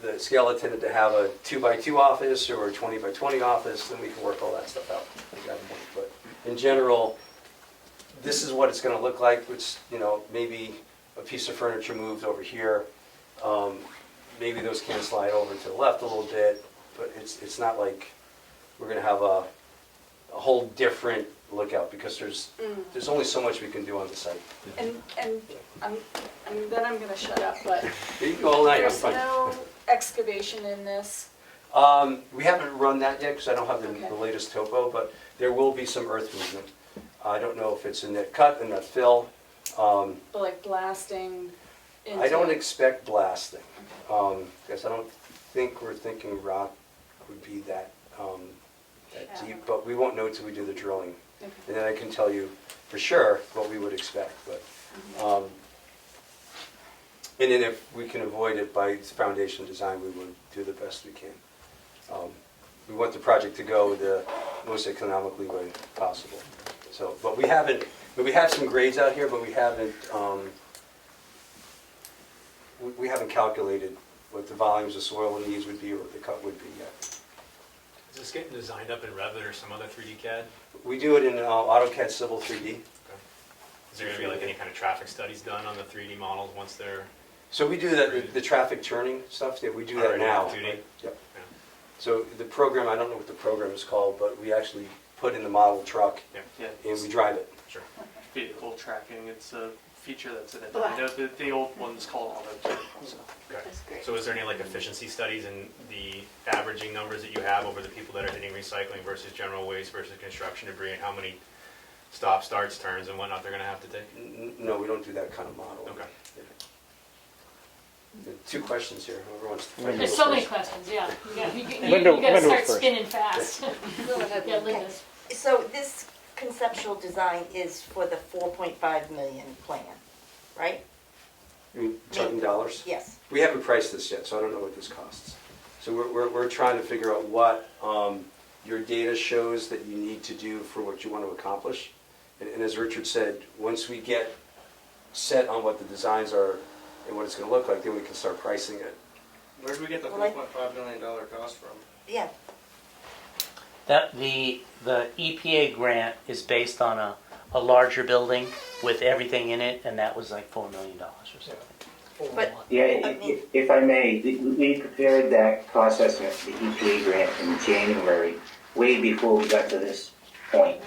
the skeleton to have a 2x2 office or a 20x20 office, then we can work all that stuff out at that point. But in general, this is what it's going to look like, which, you know, maybe a piece of furniture moved over here. Maybe those can slide over to the left a little bit, but it's not like we're going to have a whole different lookout, because there's only so much we can do on the site. And then I'm gonna shut up, but You can go all night, I'm there's fine. no excavation in this. We haven't run that yet because I don't have the latest topo, but there will be some earth movement. I don't know if it's a net cut, a net fill. But like blasting into. I don't expect blasting, because I don't think we're thinking rock would be that deep, but we won't know till we do the drilling. Okay. And then I can tell you for sure what we would expect. But and then if we can avoid it by foundation design, we would do the best we can. We want the project to go the most economically way possible. So, but we haven't. We have some grades out here, but we haven't. We haven't calculated what the volumes of soil and needs would be, or what the cut would be yet. Is this getting designed up in Revit or some other 3D CAD? We do it in AutoCAD Civil 3D. Okay. Is there going to be like any kind of traffic studies done on the 3D models once they're... So we do the traffic turning stuff. Yeah, we do that Already now. 2D? Yep. Yeah. So the program, I don't know what the program is called, but we actually put in the model truck Yeah. and we drive it. Sure. Vehicle tracking, it's a feature that's in it. The old one's called Auto. So. Okay. So is there any like efficiency studies in the averaging numbers that you have over the people that are hitting recycling versus general waste versus construction debris, and how many stops, starts, turns, and whatnot they're going to have to take? No, we don't do that kind of model. Okay. Two questions here. Everyone's There's so many questions, yeah. You gotta start spinning fast. Yeah, Linda's. So this conceptual design is for the 4.5 million plan, right? You mean talking dollars? Yes. We haven't priced this yet, so I don't know what this costs. So we're trying to figure out what your data shows that you need to do for what you want to accomplish. And as Richard said, once we get set on what the designs are and what it's going to look like, then we can start pricing it. Where did we get the $4.5 million cost from? Yeah. That the EPA grant is based on a larger building with everything in it, and that was like $4 million or something. But Yeah, if I may, we prepared that cost estimate for the EPA grant in January, way before we got to this point.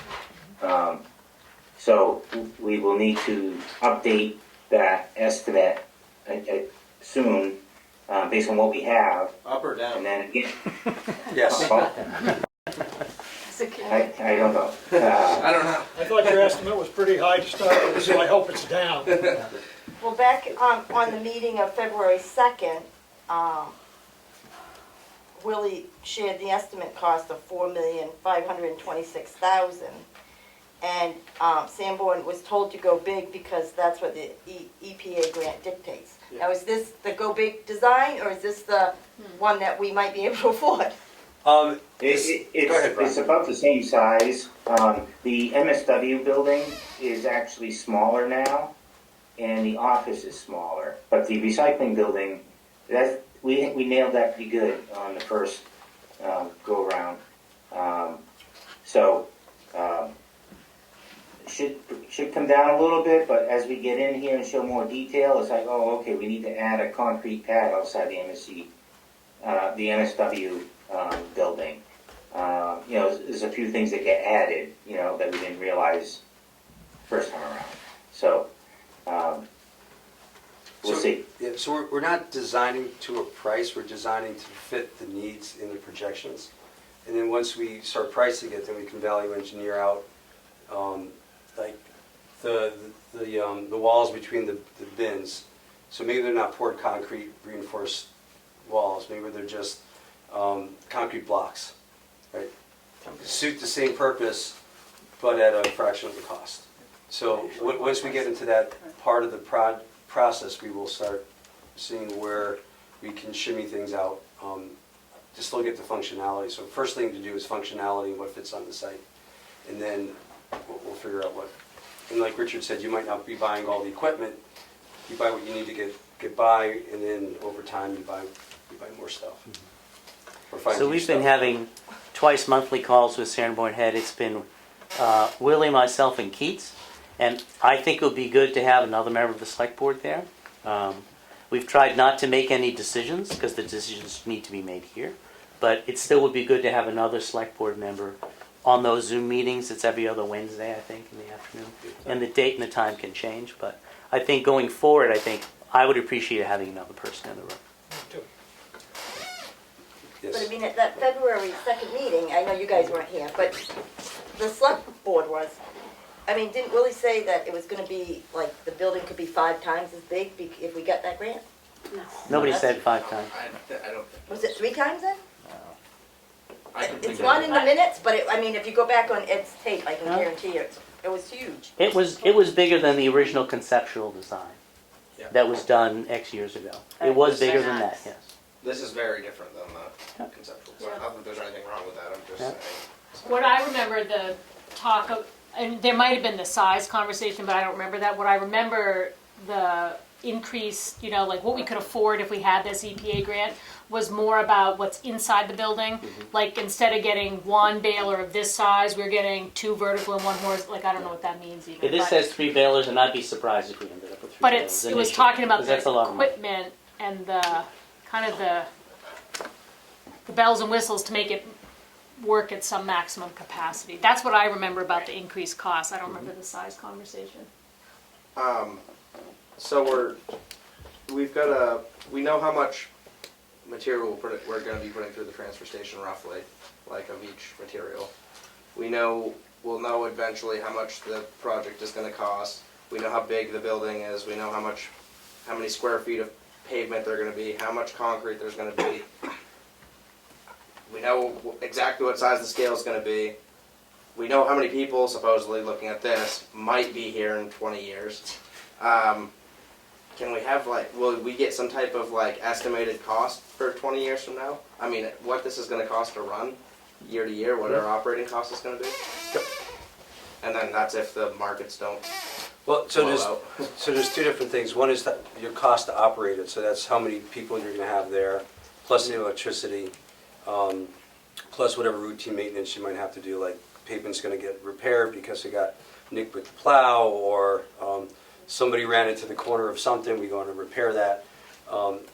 So we will need to update that estimate soon, based on what we have. Up or down? And then again. Yes. I don't know. I don't know. I thought your estimate was pretty high to start with, so I hope it's down. Well, back on the meeting of February 2nd, Willie shared the estimate cost of $4,526,000. And Sanborn was told to go big because that's what the EPA grant dictates. Now, is this the go big design, or is this the one that we might be able to afford? It's about the same size. The MSW building is actually smaller now, and the office is smaller. But the recycling building, we nailed that pretty good on the first go around. So should come down a little bit, but as we get in here and show more detail, it's like, oh, okay, we need to add a concrete pad outside the MSW building. There's a few things that get added, that we didn't realize first time around. So we'll see. Yeah, so we're not designing to a price, we're designing to fit the needs in the projections. And then once we start pricing it, then we can value engineer out like the walls between the bins. So maybe they're not poured concrete reinforced walls, maybe they're just concrete blocks, right? Suit the same purpose, but at a fraction of the cost. So once we get into that part of the process, we will start seeing where we can shimmy things out to still get the functionality. So first thing to do is functionality and what fits on the site. And then we'll figure out what. And like Richard said, you might not be buying all the equipment. You buy what you need to get by, and then over time you buy more stuff. Or find So new we've been stuff. having twice monthly calls with Sanborn Head. It's been Willie, myself, and Keats. And I think it would be good to have another member of the select board there. We've tried not to make any decisions because the decisions need to be made here. But it still would be good to have another select board member on those Zoom meetings. It's every other Wednesday, I think, in the afternoon. And the date and the time can change. But I think going forward, I would appreciate having another person in the room. But I mean, at that February 2nd meeting, I know you guys weren't here, but the select board was. I mean, didn't Willie say that it was gonna be, like, the building could be 5 times as big if we got that grant? No. Nobody said 5 times. I don't. Was it 3 times then? I can It's think not of in the minutes, but I mean, if you go back on Ed's tape, I can No. guarantee you, it was huge. It was bigger than the original conceptual design Yeah. that was done X years ago. It was bigger than that, yes. This is very different than the conceptual design. Not that there's anything wrong with that. I'm just saying. What I remember the talk of, and there might have been the size conversation, but I don't remember that. What I remember the increase, like what we could afford if we had this EPA grant was more about what's inside the building. Like instead of getting 1 baler of this size, we're getting 2 vertical and 1 horizontal. Like I don't know what that means even. This but- says 3 balers, and I'd be surprised if we ended up with 3 But balers. it was talking about 'cause the that's a lot of money. equipment and the kind of the bells and whistles to make it work at some maximum capacity. That's what I remember about the increased cost. I don't remember the size conversation. So we know how much material we're going to be putting through the transfer station roughly, like of each material. We'll know eventually how much the project is going to cost. We know how big the building is. We know how many square feet of pavement there are going to be, how much concrete there's going to be. We know exactly what size the scale is going to be. We know how many people, supposedly looking at this, might be here in 20 years. Can we have will we get some type of estimated cost for 20 years from now? I mean, what this is going to cost to run year to year, what our operating cost is going to be? And then that's if the markets don't. Well, blow out. so there's 2 different things. One is your cost to operate it, so that's how many people you're going to have there, plus the electricity, plus whatever routine maintenance you might have to do, like pavement's going to get repaired because it got nicked with the plow, or somebody ran into the corner of something, we go in and repair that.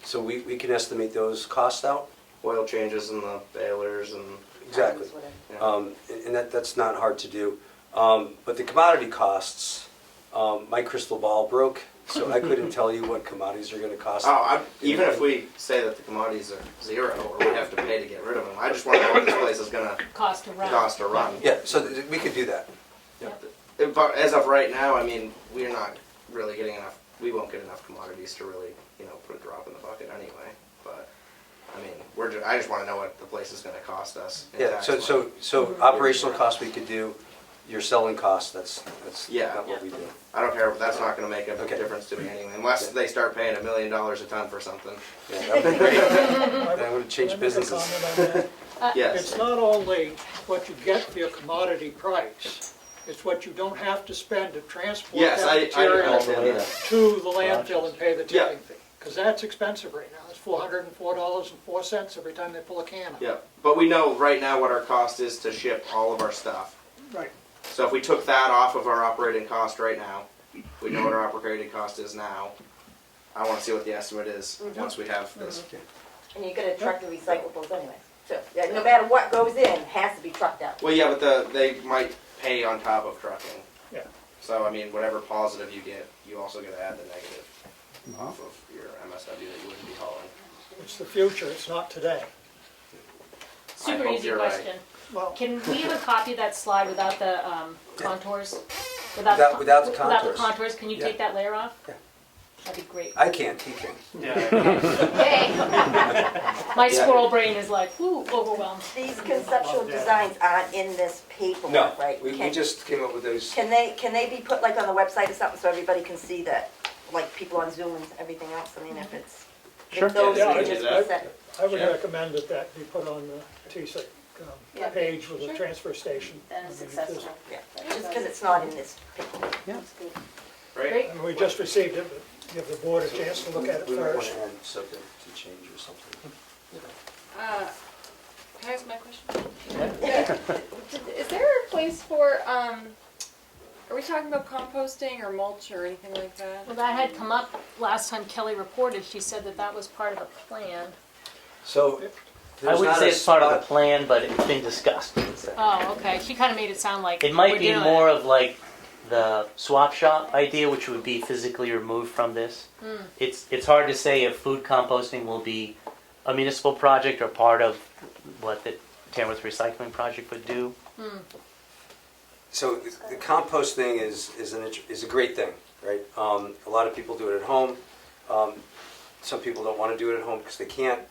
So we can estimate those costs out. Oil changes in the balers and... Exactly. Yeah. And that's not hard to do. But the commodity costs, my crystal ball broke, so I couldn't tell you what commodities are going to cost. Even if we say that the commodities are 0 or we have to pay to get rid of them, I just want to know what this place is going to Cost to run. Yeah, so we could do that. But as of right now, I mean, we're not really getting enough. We won't get enough commodities to really, put a drop in the bucket anyway. But I mean, I just want to know what the place is going to cost us. Yeah. So operational costs we could do. Your selling costs, that's not what we do. I don't care. That's not going to make a difference to me anyway, unless they start paying $1 million a ton for something. Yeah, that would be great. That would change businesses. Yes. It's not only what you get for your commodity price, it's what you don't have to spend to transport that material to the landfill and pay the tipping fee. Because that's expensive right now. It's $404.04 every time they pull a can out. Yeah, but we know right now what our cost is to ship all of our stuff. Right. So if we took that off of our operating cost right now, we know what our operating cost is now. I want to see what the estimate is once we have this. And you're gonna truck the recyclables anyway. So, yeah, no matter what goes in, it has to be trucked out. Well, yeah, but they might pay on top of trucking. Yeah. So, I mean, whatever positive you get, you also got to add the negative off of your MSW that you wouldn't be hauling. It's the future, it's not today. Super hope easy you're right. question. Well, Can we have a copy of that slide without the contours? Without the Without the contours. contours, can you Yeah. take that layer off? Yeah. That'd be great. I can't, he can. Hey. My Yeah. squirrel brain is like, whoo, overwhelmed. These conceptual designs aren't in this paperwork, No, right? we just came up with those. Can they be put like on the website or something so everybody can see that, like people on Zoom and everything else? I mean, if it's, Sure. if those Yeah, can I just do be set. I would recommend that be put on the TSIC Yeah. page with Sure. a transfer station. Then it's accessible. Yeah, just because it's not in this paperwork. Right? And we just received it, but give the board a chance to look at it We might want first. to add something to change or something. Can I ask my question? Is there a place for, are we talking about composting or mulch or anything like that? Well, that had come up last time Kelly reported. She said that that was part of the plan. So, I there's wouldn't not say a it's part of the spot- plan, but it's been discussed. Oh, okay. She kind of made it sound like It might we're be doing more it. of like the swap shop idea, which would be physically removed from this. It's hard to say if food composting will be a municipal project or part of what the Tamworth Recycling Project would do. So the compost thing is a great thing, right? A lot of people do it at home. Some people don't want to do it at home because they can't.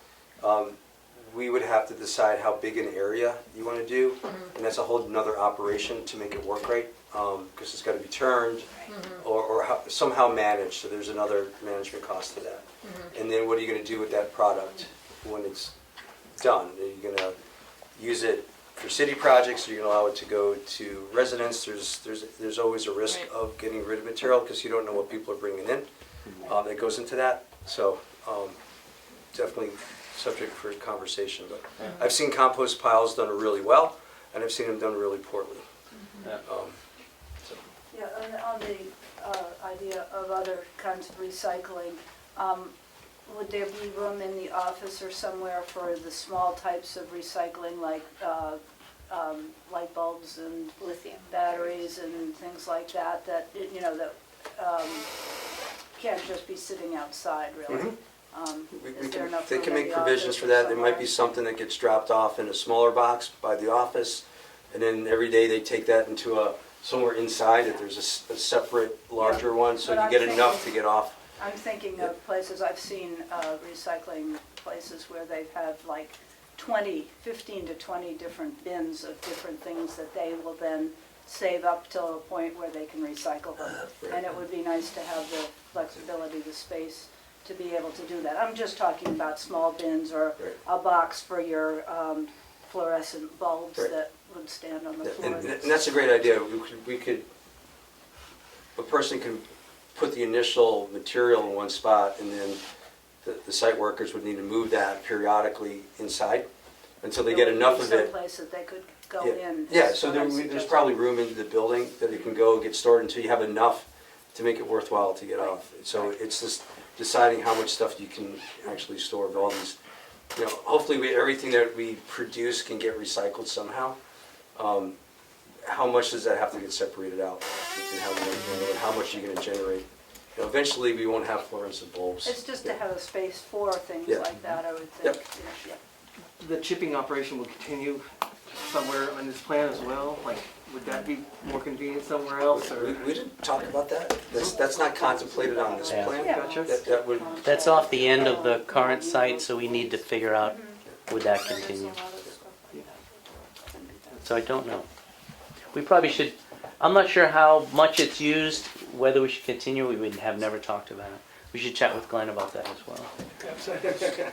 We would have to decide how big an area you want to do, and that's a whole nother operation to make it work right, because it's got to be turned or somehow managed, so there's another management cost to that. And then what are you going to do with that product when it's done? Are you going to use it for city projects? Are you going to allow it to go to residents? There's always a risk of getting rid of material because you don't know what people are bringing in that goes into that. So definitely subject for conversation. But I've seen compost piles done really well, and I've seen them done really poorly. Yeah, on the idea of other kinds of recycling, would there be room in the office or somewhere for the small types of recycling like light bulbs and lithium batteries and things like that, that can't just be sitting outside, really? Is there enough They room can in make the provisions office for or that. There might somewhere? be something that gets dropped off in a smaller box by the office, and then every day they take that into somewhere inside if there's a separate larger one, so But you I'm get enough to thinking- get off. I'm thinking of places, I've seen recycling places where they've had like 15 to 20 different bins of different things that they will then save up till a point where they can recycle them. And it would be nice to have the flexibility, the space to be able to do that. I'm just talking about small bins or a box for your fluorescent bulbs that would stand on the floor. And that's a great idea. A person could put the initial material in one spot, and then the site workers would need to move that periodically inside until they get enough of it. Someplace that they could go in. Yeah, is so what I'm there's suggesting. probably room into the building that it can go get stored until you have enough to make it worthwhile to get off. So it's just deciding how much stuff you can actually store of all these. Hopefully everything that we produce can get recycled somehow. How much does that have to get separated out, and how much are you going to generate? Eventually, we won't have fluorescent bulbs. It's just to have a space for things Yeah. like that, I would think. Yep. Yeah. The chipping operation will continue somewhere on this plan as well? Like, would that be more convenient somewhere else, or? We didn't talk about that. That's not contemplated on this plan. Gotcha. That would. That's off the end of the current site, so we need to figure out would that continue. So I don't know. We probably should, I'm not sure how much it's used, whether we should continue, we have never talked about it. We should chat with Glenn about that as well. It's a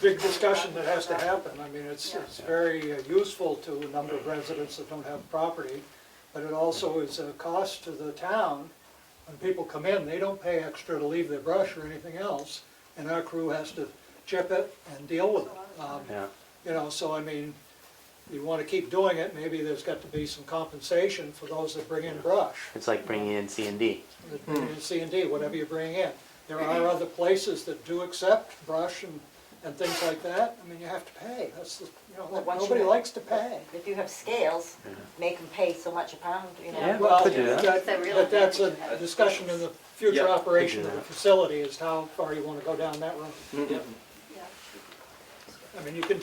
big discussion that has to happen. I mean, it's very useful to a number of residents that don't have property, but it also is a cost to the town. When people come in, they don't pay extra to leave their brush or anything else. and our crew has to chip it and deal with it. Yeah. You know, so I mean, you want to keep doing it, maybe there's got to be some compensation for those that bring in brush. It's like bringing in C&D. That bring in C&D, whatever you bring in. There are other places that do accept brush and things like that. I mean, you have to pay. That's the, you know, Well, once nobody you- likes to pay. If you have scales, make them pay so much a pound, you know. Yeah, Well, could do that. but that's a discussion in the future Yeah, operation could of do the facility, is how far you want to go down that road. Mhm. I mean, you can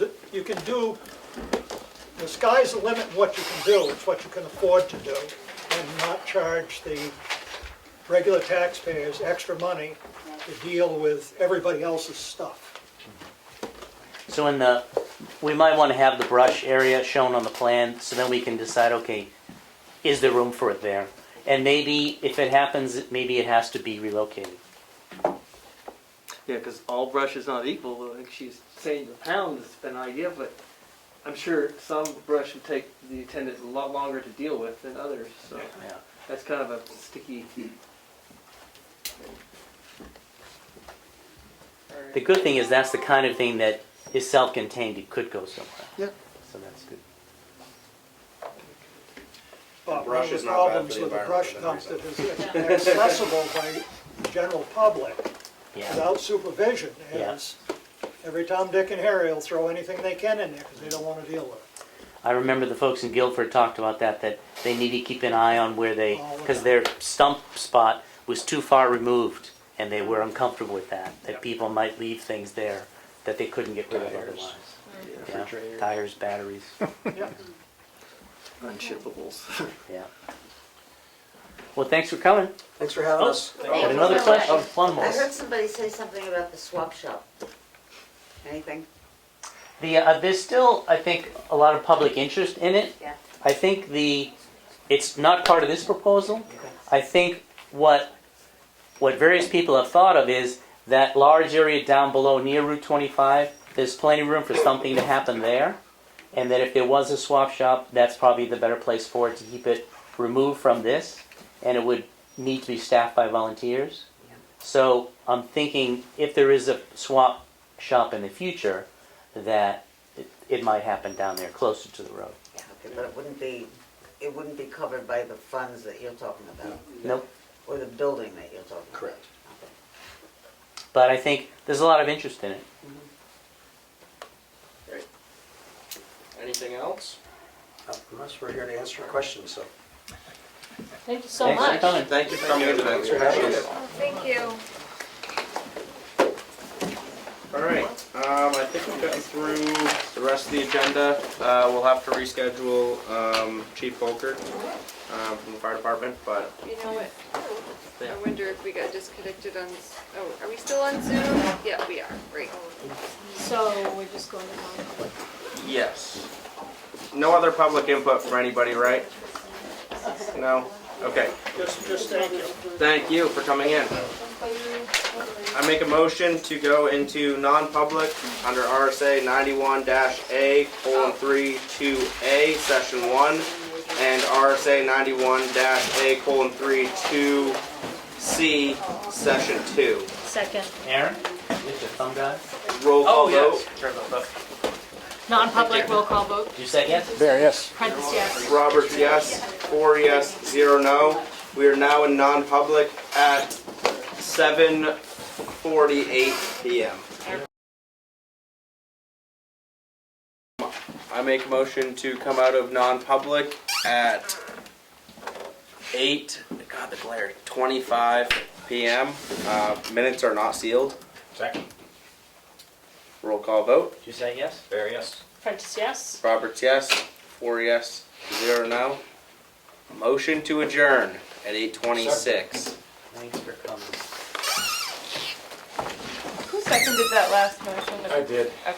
do, the sky's the limit in what you can do, it's what you can afford to do, and not charge the regular taxpayers extra money to deal with everybody else's stuff. So we might want to have the brush area shown on the plan, so then we can decide, okay, is there room for it there? And maybe, if it happens, maybe it has to be relocated. Yeah, because all brush is not equal. Like she's saying, the pound is an idea, but I'm sure some brush would take the attendant a lot longer to deal with than others. So Yeah. that's kind of a sticky. The good thing is that's the kind of thing that is self-contained. It could go somewhere. Yeah. So that's good. But Brush one of the is not bad problems for the with a brush environment, dump that is accessible by the general public Yeah. without supervision Yeah. is every Tom, Dick, and Harry will throw anything they can in there because they don't want to deal with it. I remember the folks in Guilford talked about that they need to keep an eye on where they, because their stump spot was too far removed, and they were uncomfortable with that people might leave things there that they couldn't get rid of Tires. otherwise. Yeah. Refrigerator. Tires, batteries. Unshippables. Yeah. Well, thanks for coming. Thanks for having Oh, us. Got another question? One more. I heard somebody say something about the swap shop. Anything? There's still, I think, a lot of public interest in it. Yeah. I think it's not part of this proposal. I think what various people have thought of is that large area down below near Route 25, there's plenty of room for something to happen there. And that if there was a swap shop, that's probably the better place for it, to keep it removed from this. And it would need to be staffed by volunteers. So I'm thinking if there is a swap shop in the future, that it might happen down there closer to the road. Yeah, okay, but it wouldn't be covered by the funds that you're talking about? Nope. Or the building that you're talking about? Correct. But I think there's a lot of interest in it. Great. Anything else? Unless we're here to answer your questions, so. Thank you so Thanks much. for coming. Thank you for coming in today. Thanks for having us. Thank you. All right, I think we've gotten through the rest of the agenda. We'll have to reschedule Chief Volker from the fire department, but You know what? I wonder if we got disconnected on. Oh, are we still on Zoom? Yeah, we are. Great. So we're just going to non-public. yes. No other public input from anybody, right? No? Okay. Just thank you. Thank you for coming in. I make a motion to go into non-public under RSA 91-A:32A, Section 1, and RSA 91-A:32C, Section 2. Second. Aaron, with the thumb guy, Roll call vote. Sorry about that. Non-public roll call vote. did you say yes? There, yes. Prentice, yes. Roberts, yes. 4 yes, 0 no. We are now in non-public at 7:48 p.m. I make a motion to come out of non-public at 25 p.m. Minutes are not sealed. Second. Roll call vote. Did you say yes? There, yes. Prentice, yes. Roberts, yes. 4 yes, 0 no. Motion to adjourn at 8:26. Thanks for coming. Who seconded that last motion? I did. Okay.